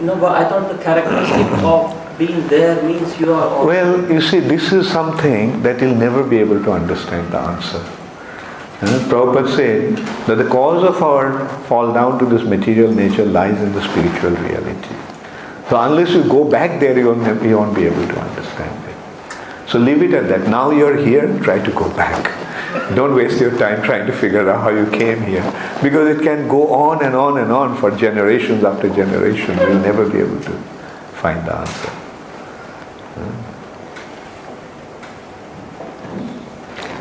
S8: No, but I thought the characteristic of being there means you are all...
S1: Well, you see, this is something that you'll never be able to understand the answer. Prabhupada said that the cause of our fall down to this material nature lies in the spiritual reality. So unless you go back there, you won't be able to understand it. So leave it at that. Now you're here, try to go back. Don't waste your time trying to figure out how you came here. Because it can go on and on and on for generations after generations. You'll never be able to find the answer.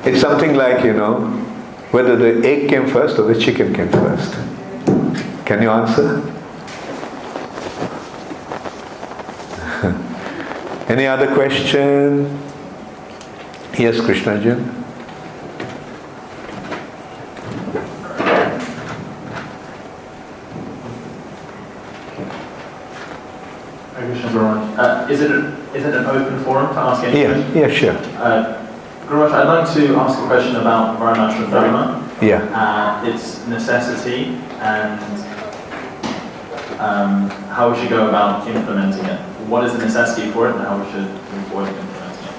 S1: It's something like, whether the egg came first or the chicken came first. Can you answer? Any other question? Yes, Krishnajan.
S9: Is it an open forum to ask any questions?
S1: Yeah, sure.
S9: Gururaj, I'd like to ask a question about Varnashram Dharma.
S1: Yeah.
S9: Its necessity and how we should go about implementing it. What is the necessity for it and how we should move forward in implementing it?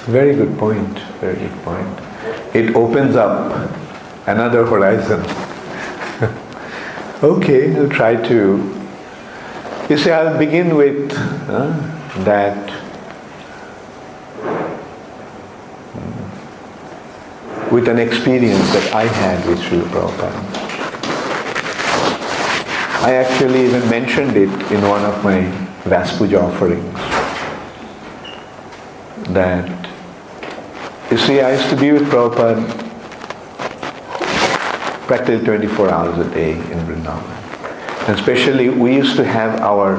S1: Very good point. Very good point. It opens up another horizon. Okay, we'll try to... You see, I'll begin with that with an experience that I had with Srila Prabhupada. I actually even mentioned it in one of my Vaspuja offerings. That, you see, I used to be with Prabhupada practically 24 hours a day in Vrindavan. And especially, we used to have our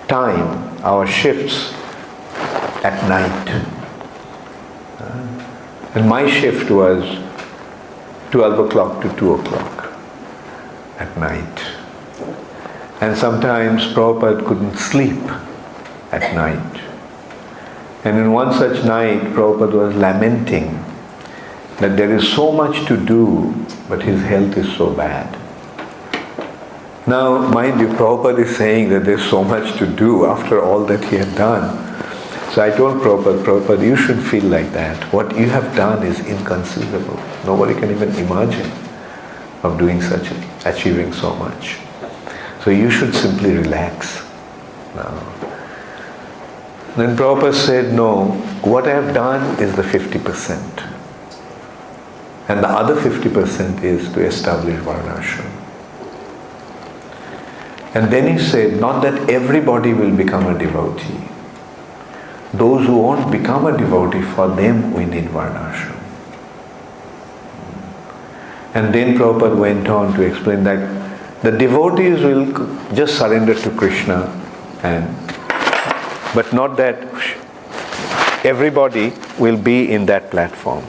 S1: time, our shifts at night. And my shift was 12 o'clock to 2 o'clock at night. And sometimes Prabhupada couldn't sleep at night. And in one such night, Prabhupada was lamenting that there is so much to do, but his health is so bad. Now, mind you, Prabhupada is saying that there's so much to do after all that he had done. So I told Prabhupada, you should feel like that. What you have done is inconceivable. Nobody can even imagine of doing such, achieving so much. So you should simply relax now. Then Prabhupada said, no, what I have done is the 50%. And the other 50% is to establish Varnashram. And then he said, not that everybody will become a devotee. Those who won't become a devotee, for them we need Varnashram. And then Prabhupada went on to explain that the devotees will just surrender to Krishna, but not that everybody will be in that platform.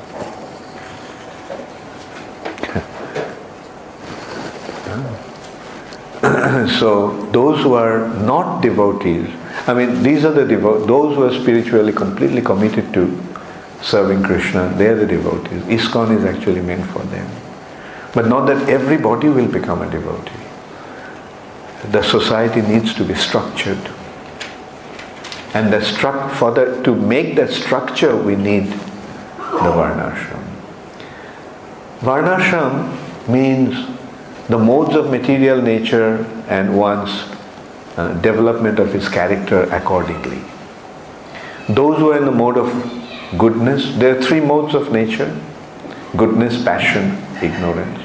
S1: So those who are not devotees, these are those who are spiritually completely committed to serving Krishna, they are the devotees. ISKCON is actually meant for them. But not that everybody will become a devotee. The society needs to be structured. And to make that structure, we need the Varnashram. Varnashram means the modes of material nature and one's development of his character accordingly. Those who are in the mode of goodness, there are 3 modes of nature: goodness, passion, ignorance.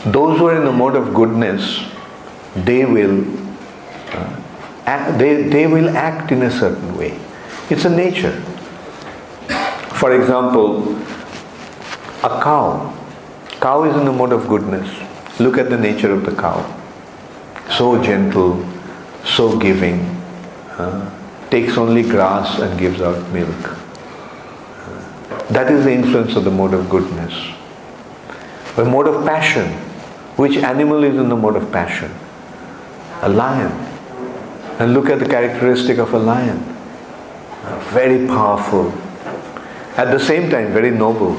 S1: Those who are in the mode of goodness, they will act in a certain way. It's a nature. For example, a cow. Cow is in the mode of goodness. Look at the nature of the cow. So gentle, so giving, takes only grass and gives out milk. That is the influence of the mode of goodness. The mode of passion. Which animal is in the mode of passion? A lion. And look at the characteristic of a lion. Very powerful. At the same time, very noble.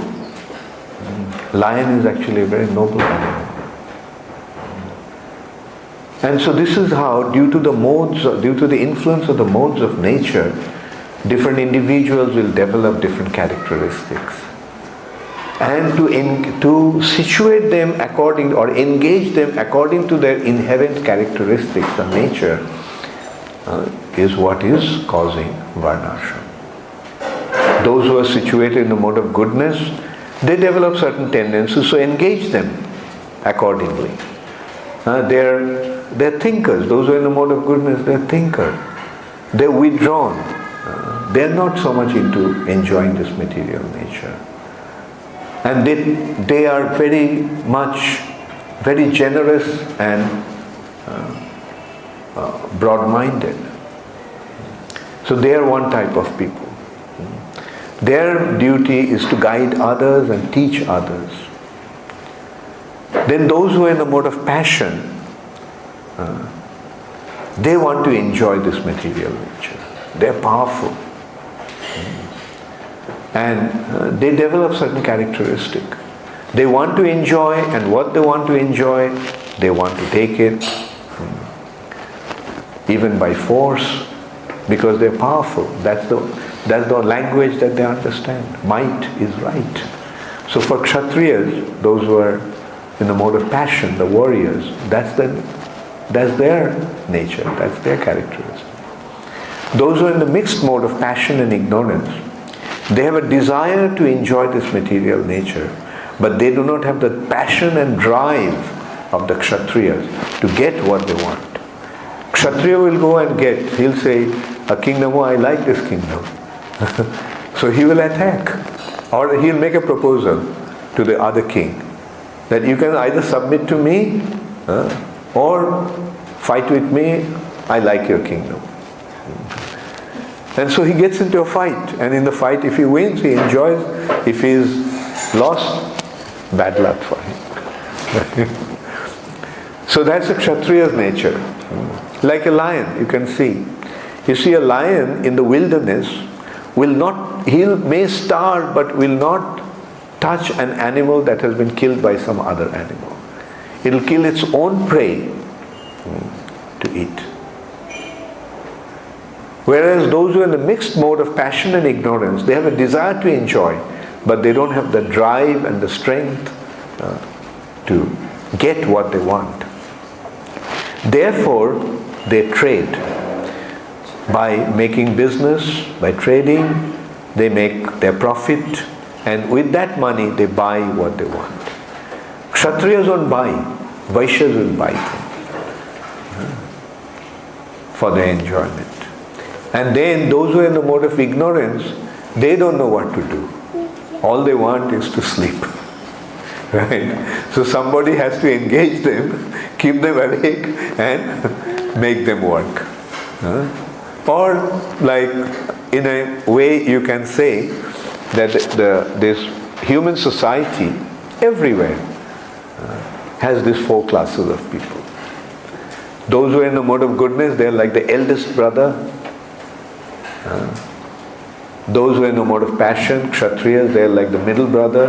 S1: Lion is actually a very noble animal. And so this is how, due to the influence of the modes of nature, different individuals will develop different characteristics. And to situate them according, or engage them according to their inherent characteristics of nature, is what is causing varnashram. Those who are situated in the mode of goodness, they develop certain tendencies, so engage them accordingly. They're thinkers. Those who are in the mode of goodness, they're thinkers. They're withdrawn. They're not so much into enjoying this material nature. And they are very generous and broad-minded. So they are one type of people. Their duty is to guide others and teach others. Then those who are in the mode of passion, they want to enjoy this material nature. They're powerful. And they develop certain characteristic. They want to enjoy, and what they want to enjoy, they want to take it, even by force, because they're powerful. That's the language that they understand. Might is right. So for Kshatriyas, those who are in the mode of passion, the warriors, that's their nature, that's their characteristic. Those who are in the mixed mode of passion and ignorance, they have a desire to enjoy this material nature, but they do not have the passion and drive of the Kshatriyas to get what they want. Kshatriya will go and get, he'll say, a kingdom, oh, I like this kingdom. So he will attack. Or he'll make a proposal to the other king, that you can either submit to me or fight with me, I like your kingdom. And so he gets into a fight, and in the fight, if he wins, he enjoys. If he's lost, bad luck for him. So that's a Kshatriya's nature. Like a lion, you can see. You see, a lion in the wilderness he may starve, but will not touch an animal that has been killed by some other animal. It will kill its own prey to eat. Whereas those who are in the mixed mode of passion and ignorance, they have a desire to enjoy, but they don't have the drive and the strength to get what they want. Therefore, they trade. By making business, by trading, they make their profit, and with that money they buy what they want. Kshatriyas don't buy, Vaishyas will buy things for their enjoyment. And then those who are in the mode of ignorance, they don't know what to do. All they want is to sleep. Right? So somebody has to engage them, keep them awake, and make them work. Or, like, in a way you can say that this human society everywhere has these four classes of people. Those who are in the mode of goodness, they are like the eldest brother. Those who are in the mode of passion, Kshatriyas, they are like the middle brother.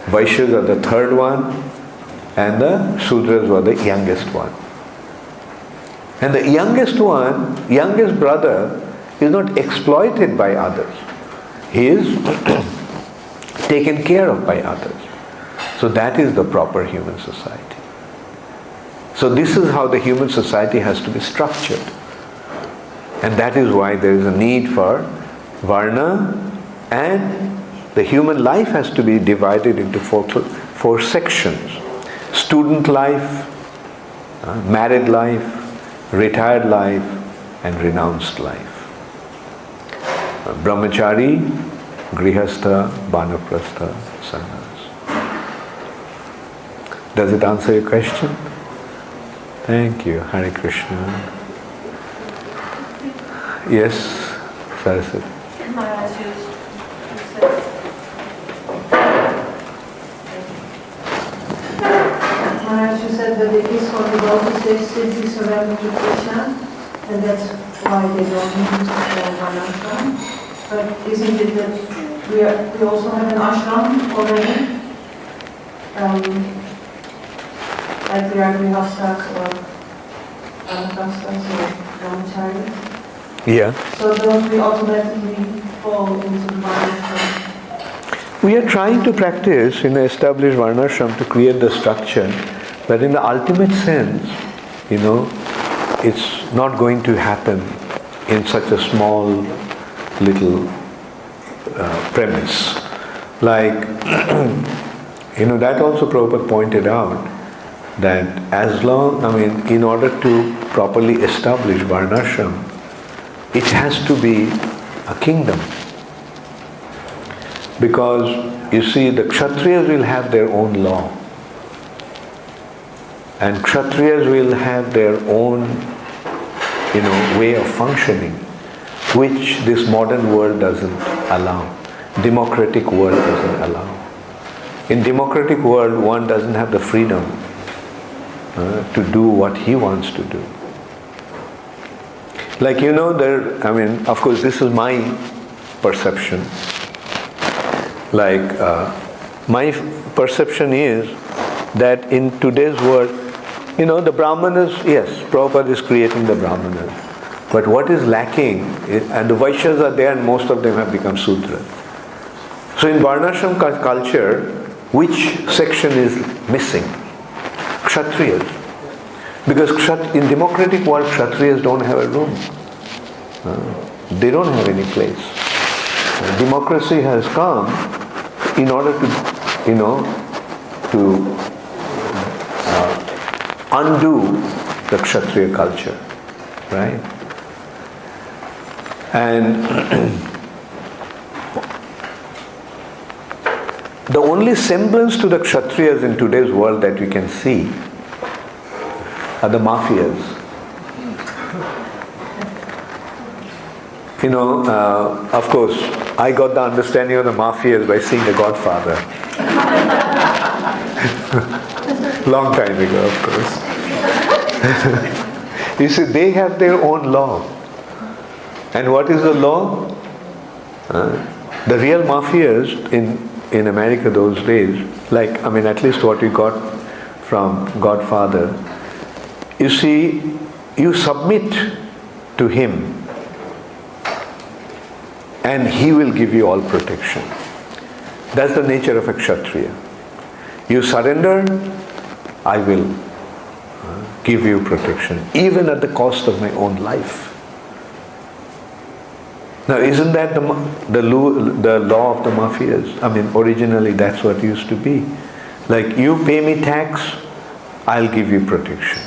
S1: Vaishyas are the third one, and the Sudras were the youngest one. And the youngest brother is not exploited by others. He is taken care of by others. So that is the proper human society. So this is how the human society has to be structured. And that is why there is a need for Varna, and the human life has to be divided into four sections. student life, married life, retired life, and renounced life. Brahmachari, Grihastha, Banaprastha, Sannyas. Does it answer your question? Thank you. Hare Krishna. Yes, Saraswati.
S4: Maharaj, you said that it is for the devotees, they simply surrender to Krishna, and that's why they don't need one ashram. But isn't it that we also have an ashram already? Like we are grihasthas or anapastas or brahmacharis?
S1: Yeah.
S4: So don't we automatically fall into the varnashram?
S1: We are trying to practice in an established varnashram to create the structure, but in the ultimate sense, it's not going to happen in such a small little premise. Like, that also Prabhupada pointed out that in order to properly establish varnashram, it has to be a kingdom. Because, you see, the Kshatriyas will have their own law. And Kshatriyas will have their own, way of functioning, which this modern world doesn't allow. Democratic world doesn't allow. In democratic world, one doesn't have the freedom to do what he wants to do. Like, of course, this is my perception. Like, my perception is that in today's world, the Brahmanas, yes, Prabhupada is creating the Brahmanas. But what is lacking, and the Vaishyas are there and most of them have become Sudras. So in Varnashram culture, which section is missing? Kshatriyas. Because in democratic world, Kshatriyas don't have a room. They don't have any place. Democracy has come in order to undo the Kshatriya culture, right? And the only semblance to the Kshatriyas in today's world that we can see are the mafias. Of course, I got the understanding of the mafias by seeing The Godfather. Long time ago, of course. You see, they have their own law. And what is the law? The real mafias in America those days, at least what we got from Godfather, you see, you submit to him and he will give you all protection. That's the nature of a Kshatriya. You surrender, I will give you protection, even at the cost of my own life. Now, isn't that the law of the mafias? Originally that's what it used to be. Like, you pay me tax, I'll give you protection.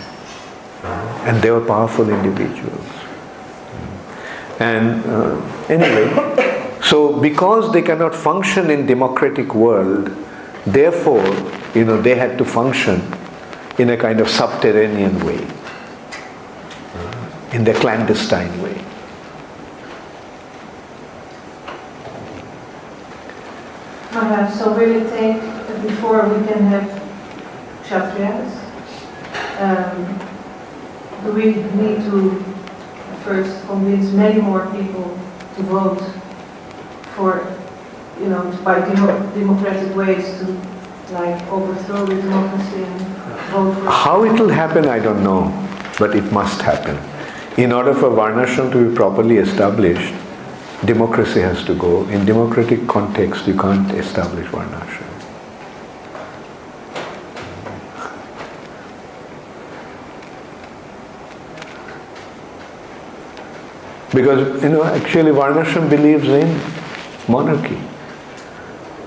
S1: And they were powerful individuals. And anyway, so because they cannot function in democratic world, therefore, they had to function in a kind of subterranean way, in the clandestine way.
S4: So will it take, before we can have Kshatriyas, do we need to first convince many more people to vote for, by democratic ways to overthrow the democracy and vote for...
S1: How it will happen, I don't know, but it must happen. In order for Varnashram to be properly established, democracy has to go. In democratic context, you can't establish Varnashram. Because, actually Varnashram believes in monarchy.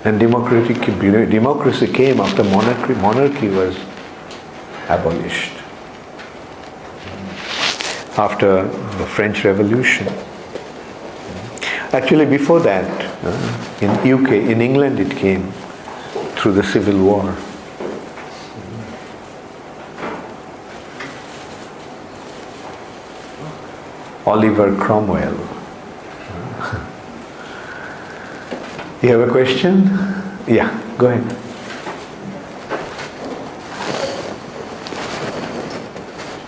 S1: And democracy came after monarchy. Monarchy was abolished after the French Revolution. Actually, before that, in UK, in England it came through the Civil War. Oliver Cromwell. You have a question? Yeah, go ahead.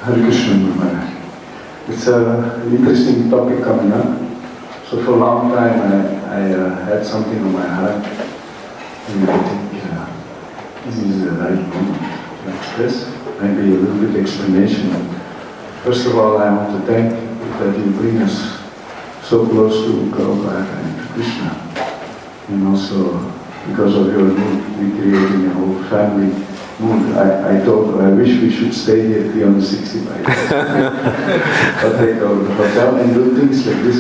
S10: Hare Krishna, Maharaj. It's an interesting topic coming up. So for a long time I had something on my heart, and I think this is the right moment to express. Maybe a little bit explanation. First of all, I want to thank that you bring us so close to Prabhupada and to Krishna. And also, because of your mood, we creating a whole family mood. I wish we should stay here 365 days. But take over the hotel and do things like this.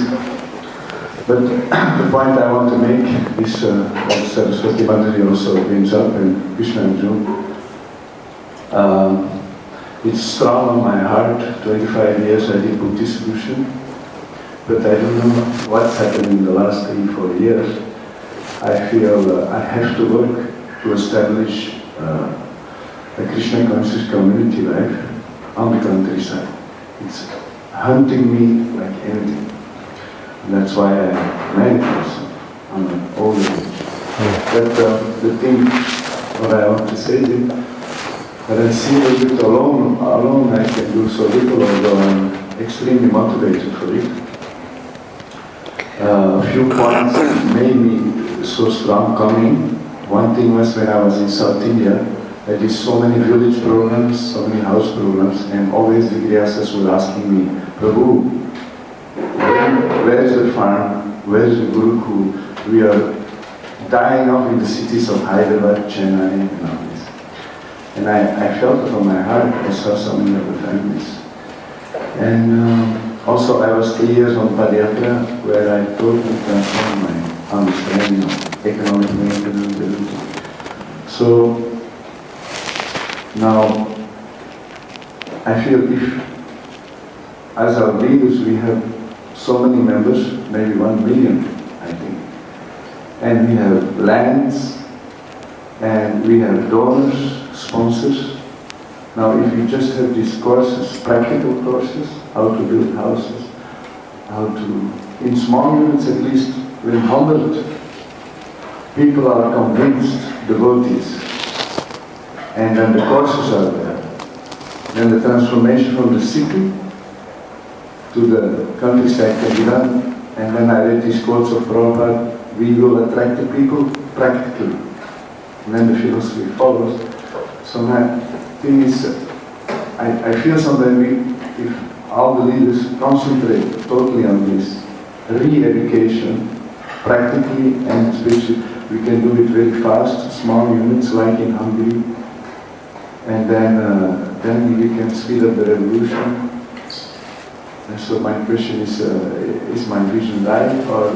S10: But the point I want to make is, Saraswati Mataji also brings up, and Krishna Arjuna. It's strong on my heart. 25 years I did book distribution, but I don't know what's happened in the last 3-4 years. I feel I have to work to establish a Krishna conscious community life on the countryside. It's hunting me like anything. And that's why I married myself on an older age. But the thing, what I want to say is that I see a little bit alone I can do so little, although I'm extremely motivated for it. A few points made me so strong coming. One thing was when I was in South India, I did so many village programs, so many house programs, and always the Grihasthas were asking me, Prabhu, where is the farm? Where is the Gurukul? We are dying off in the cities of Hyderabad, Chennai, and all this. And I felt it from my heart. I saw so many other families. And also I was 3 years on Padayatra, where I totally transformed my understanding of economic maintenance, everything. So now I feel if, as our leaders, we have so many members, maybe 1 million, I think. And we have lands, and we have donors, sponsors. Now if you just have these courses, practical courses, how to build houses, how to, in small units at least, when 100 people are convinced, devotees, and then the courses are there, then the transformation from the city to the countryside can be done. And then I read these quotes of Prabhupada, we will attract the people practically. And then the philosophy follows. So my thing is, I feel sometimes if all the leaders concentrate totally on this re-education, practically and spiritually, we can do it very fast, small units like in Hungary, and then we can speed up the revolution. And so my question is my vision right, or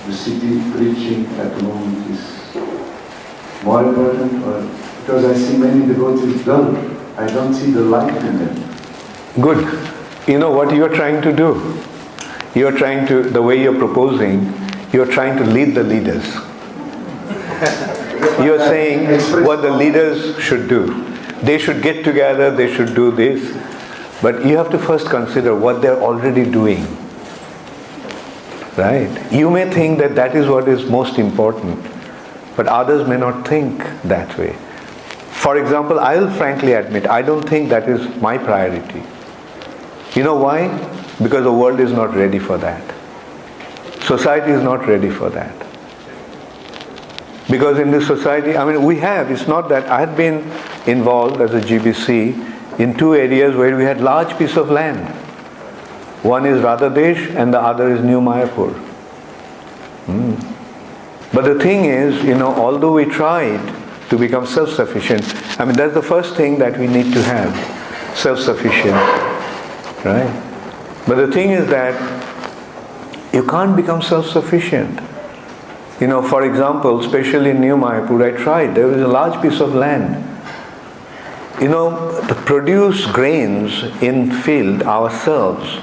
S10: the city preaching at the moment is more important? Or because I see many devotees dull, I don't see the light in them.
S1: Good. You know what you're trying to do? You're trying to, the way you're proposing, you're trying to lead the leaders. You're saying what the leaders should do. They should get together, they should do this. But you have to first consider what they're already doing. Right? You may think that that is what is most important, but others may not think that way. For example, I will frankly admit, I don't think that is my priority. You know why? Because the world is not ready for that. Society is not ready for that. Because in this society, I mean, we have, it's not that I had been involved as a GBC in 2 areas where we had large piece of land. One is Radhadesh and the other is New Mayapur. But the thing is, you know, although we tried to become self-sufficient, I mean, that's the first thing that we need to have, self-sufficient, right? But the thing is that you can't become self-sufficient. You know, for example, especially in New Mayapur, I tried. There was a large piece of land. to produce grains in field ourselves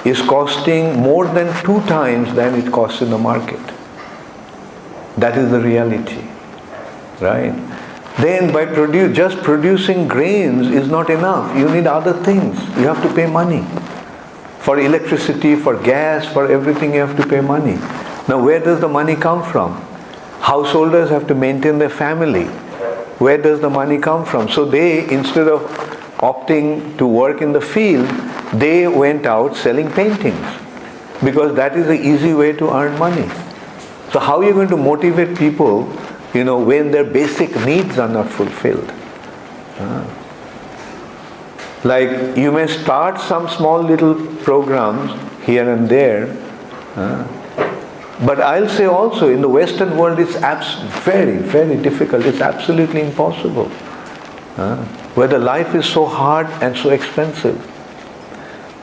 S1: is costing more than 2 times than it costs in the market. That is the reality, right? Then by just producing grains is not enough. You need other things. You have to pay money. For electricity, for gas, for everything you have to pay money. Now where does the money come from? Householders have to maintain their family. Where does the money come from? So they, instead of opting to work in the field, they went out selling paintings. Because that is the easy way to earn money. So how are you going to motivate people, when their basic needs are not fulfilled? Like you may start some small little programs here and there, but I'll say also in the Western world it's very, very difficult. It's absolutely impossible. Where the life is so hard and so expensive.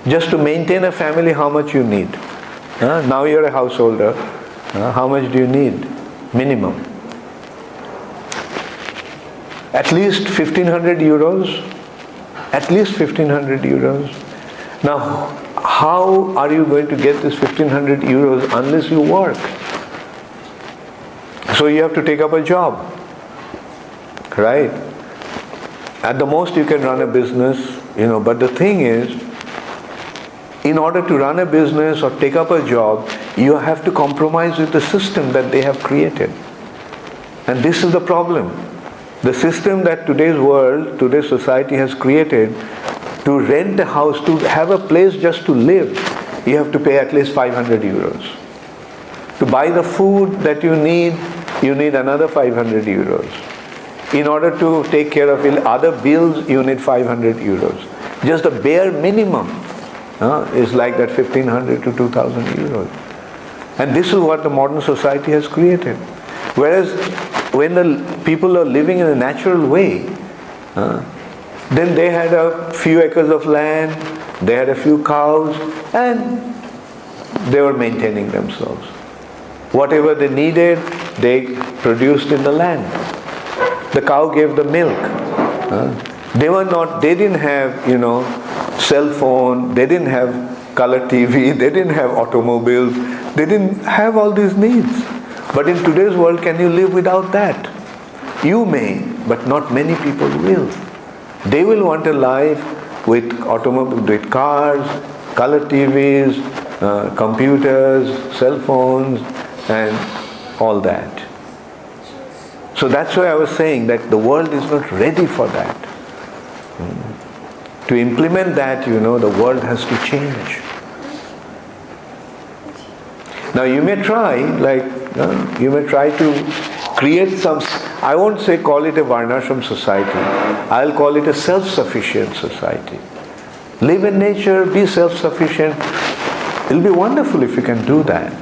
S1: Just to maintain a family, how much you need? Now you're a householder. How much do you need? Minimum. At least 1,500 euros. At least 1,500 euros. Now, how are you going to get this 1,500 euros unless you work? So you have to take up a job, right? At the most you can run a business, but the thing is, in order to run a business or take up a job, you have to compromise with the system that they have created. And this is the problem. The system that today's world, today's society has created, to rent a house, to have a place just to live, you have to pay at least 500 euros. To buy the food that you need another 500 euros. In order to take care of other bills, you need 500 euros. Just the bare minimum is like that 1,500 to 2,000 euros. And this is what the modern society has created. Whereas when the people are living in a natural way, then they had a few acres of land, they had a few cows, and they were maintaining themselves. Whatever they needed, they produced in the land. The cow gave the milk. They didn't have, cell phone, they didn't have color TV, they didn't have automobiles, they didn't have all these needs. But in today's world, can you live without that? You may, but not many people will. They will want a life with automobiles, with cars, color TVs, computers, cell phones, and all that. So that's why I was saying that the world is not ready for that. To implement that, the world has to change. Now you may try, to create some, I won't say call it a Varnashram society, I'll call it a self-sufficient society. Live in nature, be self-sufficient. It'll be wonderful if you can do that.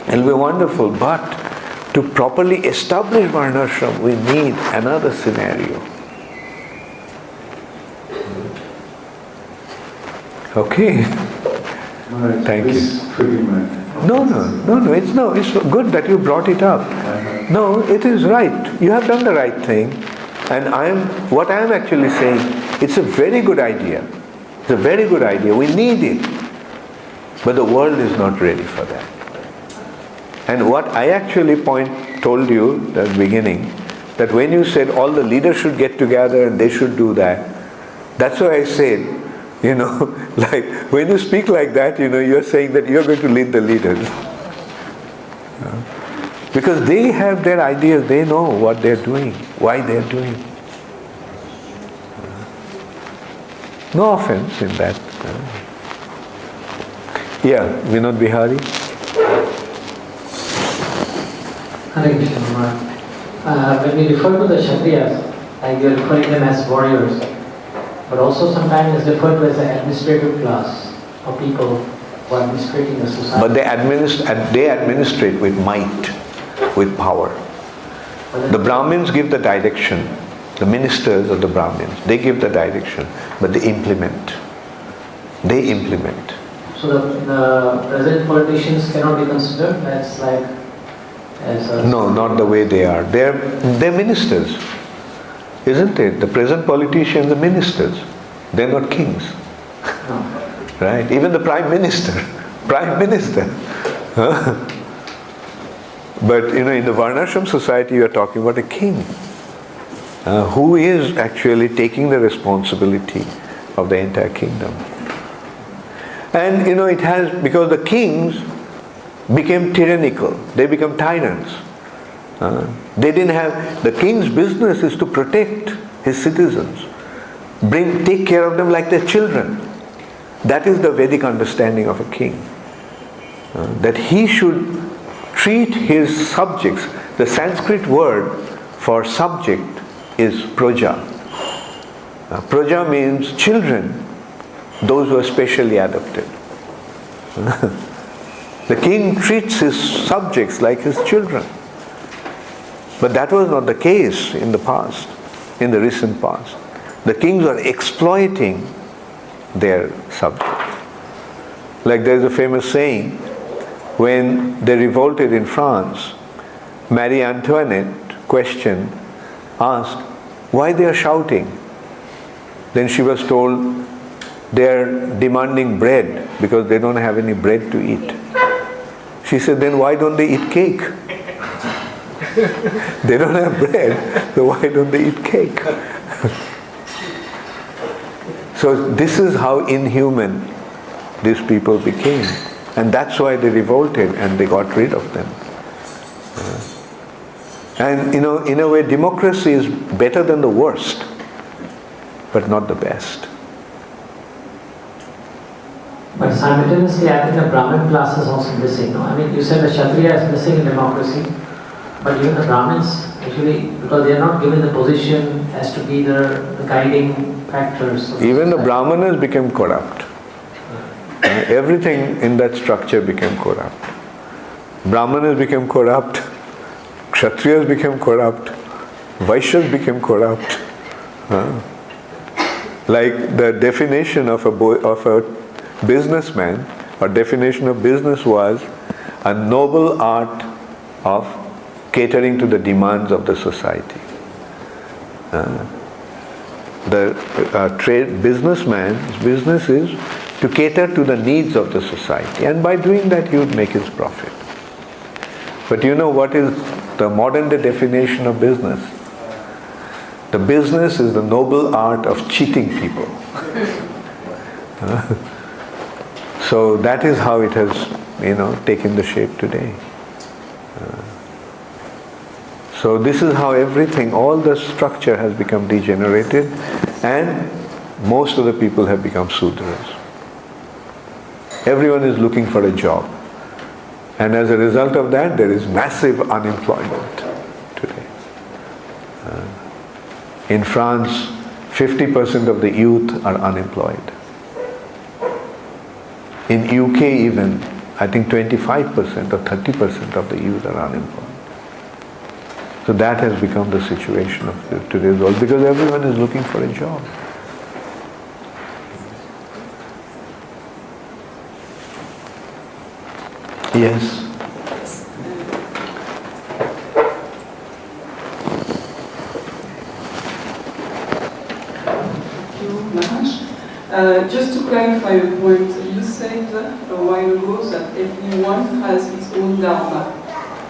S1: It'll be wonderful, but to properly establish Varnashram, we need another scenario. Okay. Thank you. No, it's good that you brought it up. No, it is right. You have done the right thing. And what I am actually saying, it's a very good idea. It's a very good idea. We need it. But the world is not ready for that. And what I actually told you at the beginning, that when you said all the leaders should get together and they should do that, that's why I said, like when you speak like that, you're saying that you're going to lead the leaders. Because they have their ideas, they know what they're doing, why they're doing. No offense in that. Yeah, Vinod Bihari.
S11: Hare Krishna. When we refer to the Kshatriyas, like we are referring them as warriors, but also sometimes it's referred to as the administrative class of people who are administrating the society.
S1: But they administrate with might, with power. The Brahmins give the direction. The ministers of the Brahmins, they give the direction, but they implement. They implement.
S11: So the present politicians cannot be considered as like...
S1: No, not the way they are. They're ministers. Isn't it? The present politicians, the ministers, they're not kings. Right? Even the prime minister. Huh? But in the Varnashram society, you are talking about a king who is actually taking the responsibility of the entire kingdom. And it has, because the kings became tyrannical, they become tyrants. They didn't have, the king's business is to protect his citizens, take care of them like their children. That is the Vedic understanding of a king. That he should treat his subjects. The Sanskrit word for subject is praja. Praja means children, those who are specially adopted. The king treats his subjects like his children. But that was not the case in the past, in the recent past. The kings are exploiting their subjects. Like there is a famous saying, when they revolted in France, Marie Antoinette asked, why they are shouting? Then she was told, they are demanding bread because they don't have any bread to eat. She said, then why don't they eat cake? They don't have bread, so why don't they eat cake? So this is how inhuman these people became. And that's why they revolted and they got rid of them. And in a way, democracy is better than the worst, but not the best.
S11: But simultaneously, I think the Brahmin class is also missing. No? I mean, you said the Kshatriya is missing in democracy, but even the Brahmins, actually, because they are not given the position as to be the guiding factors.
S1: Even the Brahmanas became corrupt. Everything in that structure became corrupt. Brahmanas became corrupt, Kshatriyas became corrupt, Vaishyas became corrupt. Like the definition of a businessman, or definition of business was a noble art of catering to the demands of the society. The businessman's business is to cater to the needs of the society, and by doing that he would make his profit. But what is the modern day definition of business? The business is the noble art of cheating people. So that is how it has, taken the shape today. So this is how everything, all the structure has become degenerated, and most of the people have become Sudras. Everyone is looking for a job. And as a result of that, there is massive unemployment today. In France, 50% of the youth are unemployed. In UK even, I think 25% or 30% of the youth are unemployed. So that has become the situation of today's world, because everyone is looking for a job. Yes.
S12: Just to clarify a point, you said a while ago that everyone has its own dharma.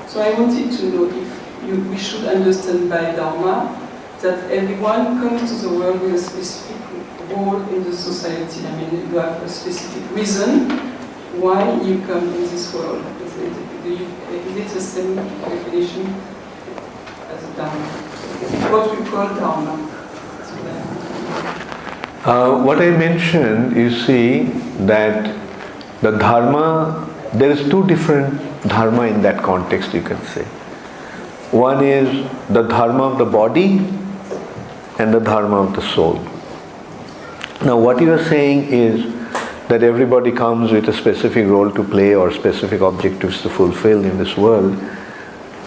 S12: So I wanted to know if we should understand by dharma that everyone comes to the world with a specific role in the society. I mean, you have a specific reason why you come in this world. Is it the same definition as a dharma? What we call dharma.
S1: What I mentioned, you see, that the dharma, there is two different dharma in that context, you can say. One is the dharma of the body and the dharma of the soul. Now what you are saying is that everybody comes with a specific role to play or specific objectives to fulfill in this world.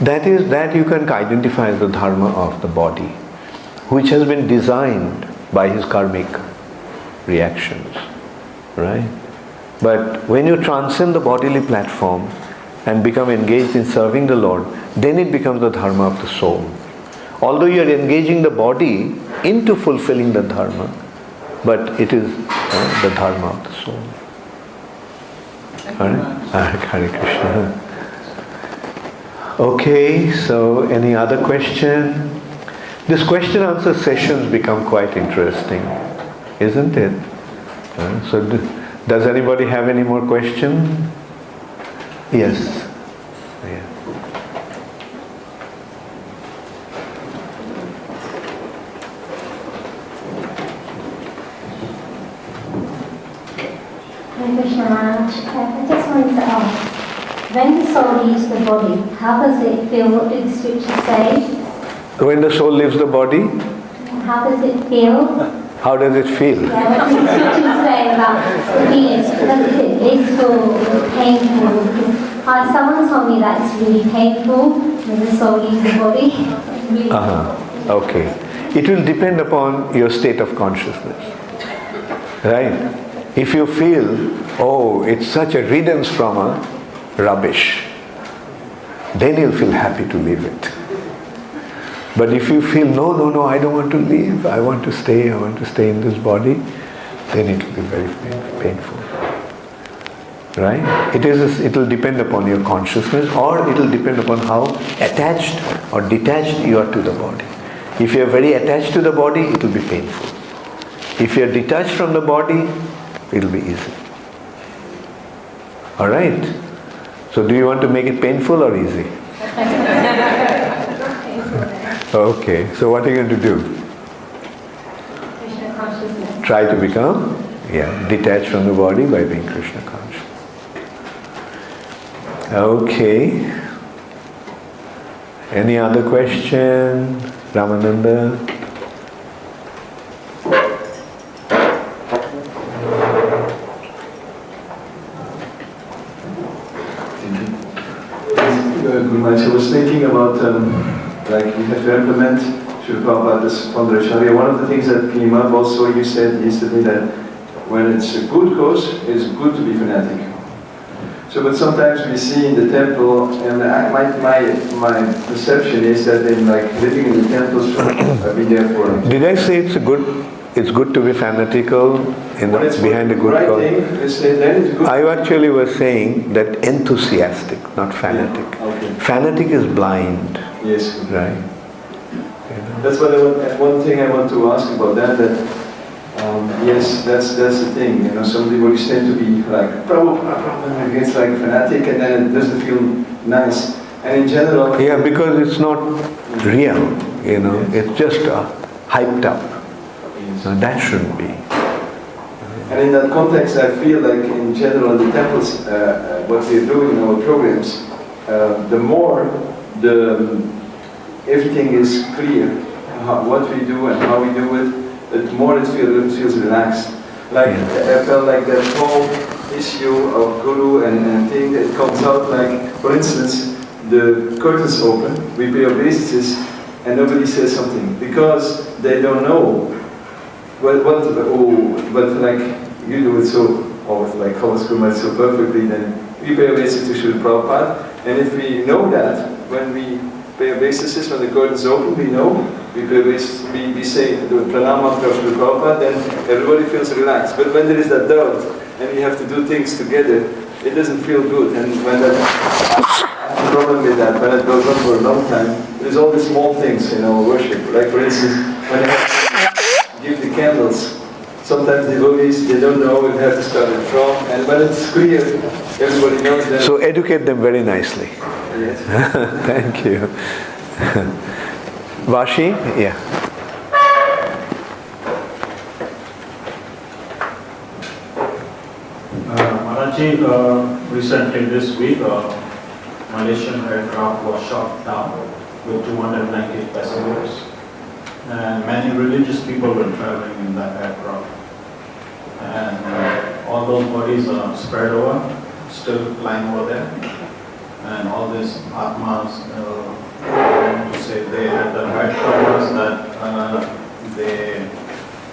S1: That you can identify as the dharma of the body, which has been designed by his karmic reactions, right? But when you transcend the bodily platform and become engaged in serving the Lord, then it becomes the dharma of the soul. Although you are engaging the body into fulfilling the dharma, but it is the dharma of the soul. Alright? Hare Krishna. Okay, so any other question? This question answer sessions become quite interesting, isn't it? So does anybody have any more questions? Yes. Yeah.
S13: Hare Krishna Maharaj, I just wanted to ask, when the soul leaves the body, how does it feel? What do the scriptures say? When
S1: the soul leaves the body?
S13: How does it feel?
S1: How does it feel?
S13: Yeah, what do the scriptures say about the feelings? Is it blissful? Is it painful? Because someone told me that it's really painful when the soul leaves the body. Really
S1: Okay. It will depend upon your state of consciousness. Right? If you feel, oh, it's such a riddance from a rubbish, then you'll feel happy to leave it. But if you feel, no, I don't want to leave, I want to stay in this body, then it will be very painful. Right? It will depend upon your consciousness, or it will depend upon how attached or detached you are to the body. If you are very attached to the body, it will be painful. If you are detached from the body, it will be easy. Alright? So do you want to make it painful or easy? Okay, so what are you going to do?
S13: Krishna consciousness.
S1: Try to become, detached from the body by being Krishna conscious. Okay. Any other question? Ramananda?
S14: I was thinking about like we have to implement Srila Prabhupada's Pandharacharya. One of the things that came up also, you said yesterday that when it's a good cause, it's good to be fanatic. So, but sometimes we see in the temple, and my perception is that in like living in the temples, I've been there for.
S1: Did I say it's good to be fanatical behind a good
S14: right
S1: cause?
S14: Then it's good.
S1: I actually was saying that enthusiastic, not fanatic.
S14: Yeah. Okay.
S1: Fanatic is blind.
S14: Yes.
S1: Right.
S14: That's what one thing I want to ask about that. Yes, that's the thing. You know, some people tend to be like Prabhupada gets like fanatic, and then it doesn't feel nice. And in general,
S1: yeah, because it's not real. You know, it's just hyped up. So that shouldn't be.
S14: And in that context, I feel like in general the temples, what we're doing in our programs, the more everything is clear, what we do and how we do it, the more it feels relaxed. Like I felt like that whole issue of guru and thing that comes out, like for instance, the curtains open, we pay obeisances, and nobody says something because they don't know. But like you do it so, like Holoskurma so perfectly, then we pay obeisance to Srila Prabhupada, and if we know that, when we pay obeisances, when the curtains open, we know, we pay obeisances, we say the pranam to Srila Prabhupada, then everybody feels relaxed. But when there is that doubt, and we have to do things together, it doesn't feel good. And when that, I have a problem with that, when it goes on for a long time, there's all these small things in our worship. Like for instance, when I have to give the candles, sometimes the devotees, they don't know where they have to start it from, and when it's clear, everybody knows that.
S1: So educate them very nicely.
S14: Yes.
S1: Thank you. Vashi? Yeah.
S15: Maharaji, recently this week, Malaysian aircraft was shot down with 290 passengers. And many religious people were traveling in that aircraft. And all those bodies are spread over, still lying over there. And all these Atmas, to say they had the right purpose that they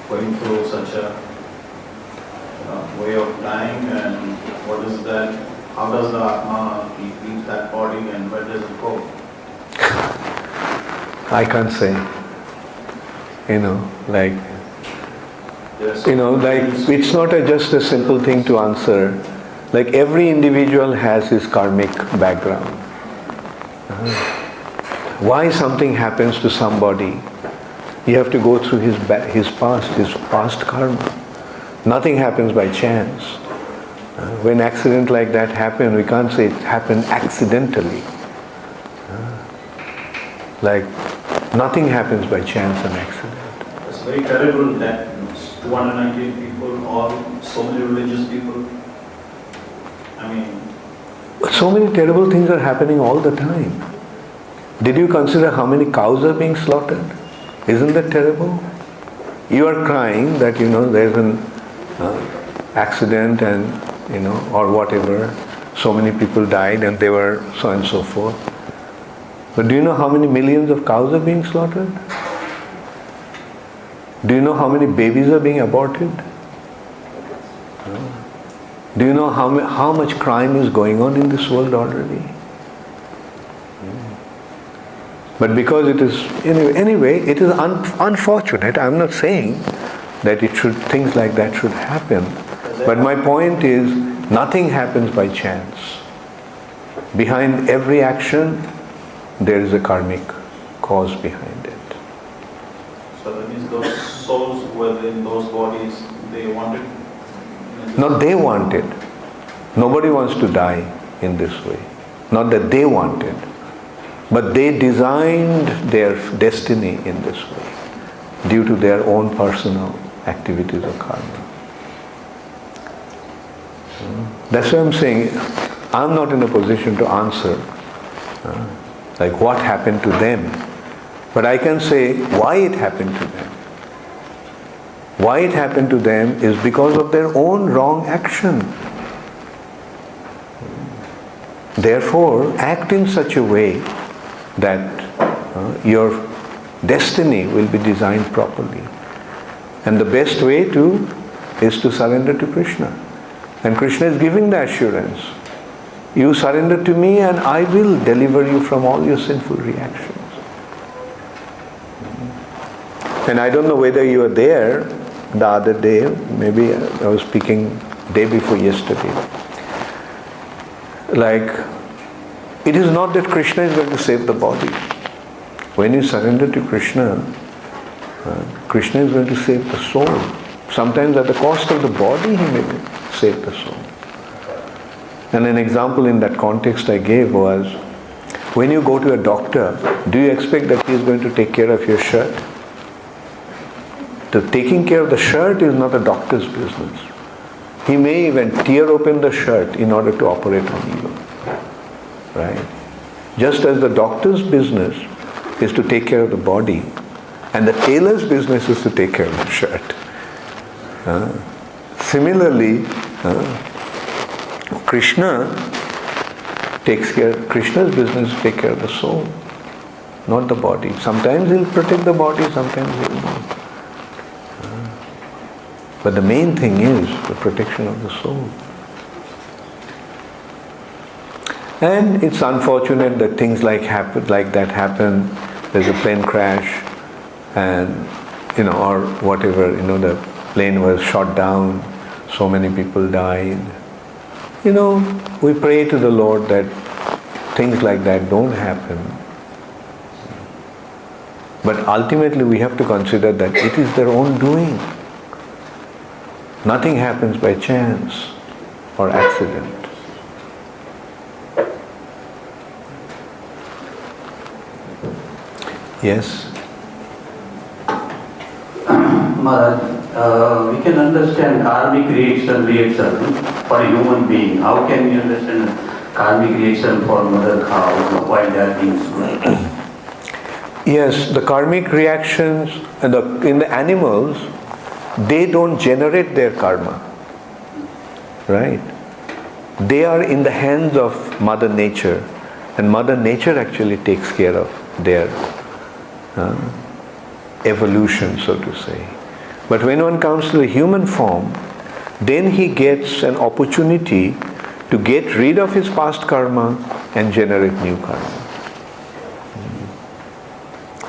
S15: going through such a way of dying, and what is that? How does the Atma leave that body and where does it go?
S1: I can't say. Like,
S15: Yes.
S1: it's not just a simple thing to answer. Like every individual has his karmic background. Why something happens to somebody, you have to go through his past karma. Nothing happens by chance. When accident like that happen, we can't say it happened accidentally. Like nothing happens by chance and accident.
S15: It's very terrible that 298 people, all so many religious people. I mean,
S1: But so many terrible things are happening all the time. Did you consider how many cows are being slaughtered? Isn't that terrible? You are crying that there's an accident and or whatever. So many people died and they were so and so forth. But do you know how many millions of cows are being slaughtered? Do you know how many babies are being aborted? Do you know how much crime is going on in this world already? But because it is, anyway, it is unfortunate. I'm not saying that things like that should happen. But my point is, nothing happens by chance. Behind every action, there is a karmic cause behind it.
S15: so that means those souls were in those bodies, they wanted.
S1: Not they wanted. Nobody wants to die in this way. Not that they wanted. But they designed their destiny in this way due to their own personal activities of karma. That's why I'm saying I'm not in a position to answer like what happened to them. But I can say why it happened to them. Why it happened to them is because of their own wrong action. Therefore, act in such a way that your destiny will be designed properly. And the best way is to surrender to Krishna. And Krishna is giving the assurance. You surrender to me and I will deliver you from all your sinful reactions. And I don't know whether you were there the other day, maybe I was speaking day before yesterday. Like, it is not that Krishna is going to save the body. When you surrender to Krishna, Krishna is going to save the soul. Sometimes at the cost of the body, he may save the soul. And an example in that context I gave was, when you go to a doctor, do you expect that he is going to take care of your shirt? The taking care of the shirt is not a doctor's business. He may even tear open the shirt in order to operate on you. Right? Just as the doctor's business is to take care of the body, and the tailor's business is to take care of the shirt. Similarly, Krishna's business is to take care of the soul, not the body. Sometimes he'll protect the body, sometimes he'll not. But the main thing is the protection of the soul. And it's unfortunate that things like that happen. There's a plane crash, and or whatever. The plane was shot down. So many people died. We pray to the Lord that things like that don't happen. But ultimately, we have to consider that it is their own doing. Nothing happens by chance or accident. Yes?
S16: Maharaj, we can understand karmic reaction for a human being. How can we understand karmic reaction for mother cow while they are being slaughtered?
S1: Yes, the karmic reactions in the animals, they don't generate their karma. Right? They are in the hands of Mother Nature, and Mother Nature actually takes care of their evolution, so to say. But when one comes to the human form, then he gets an opportunity to get rid of his past karma and generate new karma.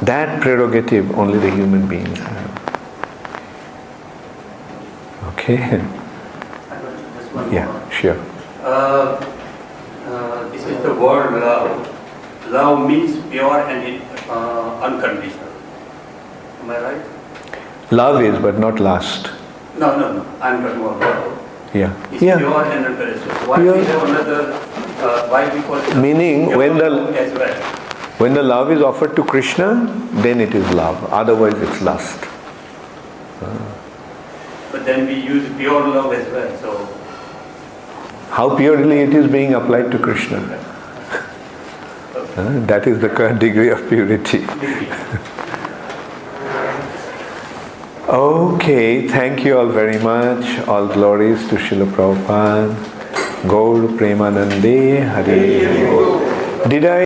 S1: That prerogative only the human beings have. Okay?
S16: Just one
S1: Yeah,
S16: more.
S1: sure.
S16: This is the word love. Love means pure and unconditional. Am I right?
S1: Love is, but not lust.
S16: No. I'm talking about love.
S1: Yeah.
S16: It's
S1: Yeah.
S16: pure and unconditional. Why
S1: Yeah.
S16: we have another? Why we call it
S1: Meaning,
S16: pure
S1: when
S16: love as well?
S1: when the love is offered to Krishna, then it is love. Otherwise, it's lust.
S16: But then we use pure love as well. So
S1: How purely it is being applied to Krishna. That is the current degree of purity. Okay, thank you all very much. All glories to Srila Prabhupada. Gaur Premanande Hare. Did I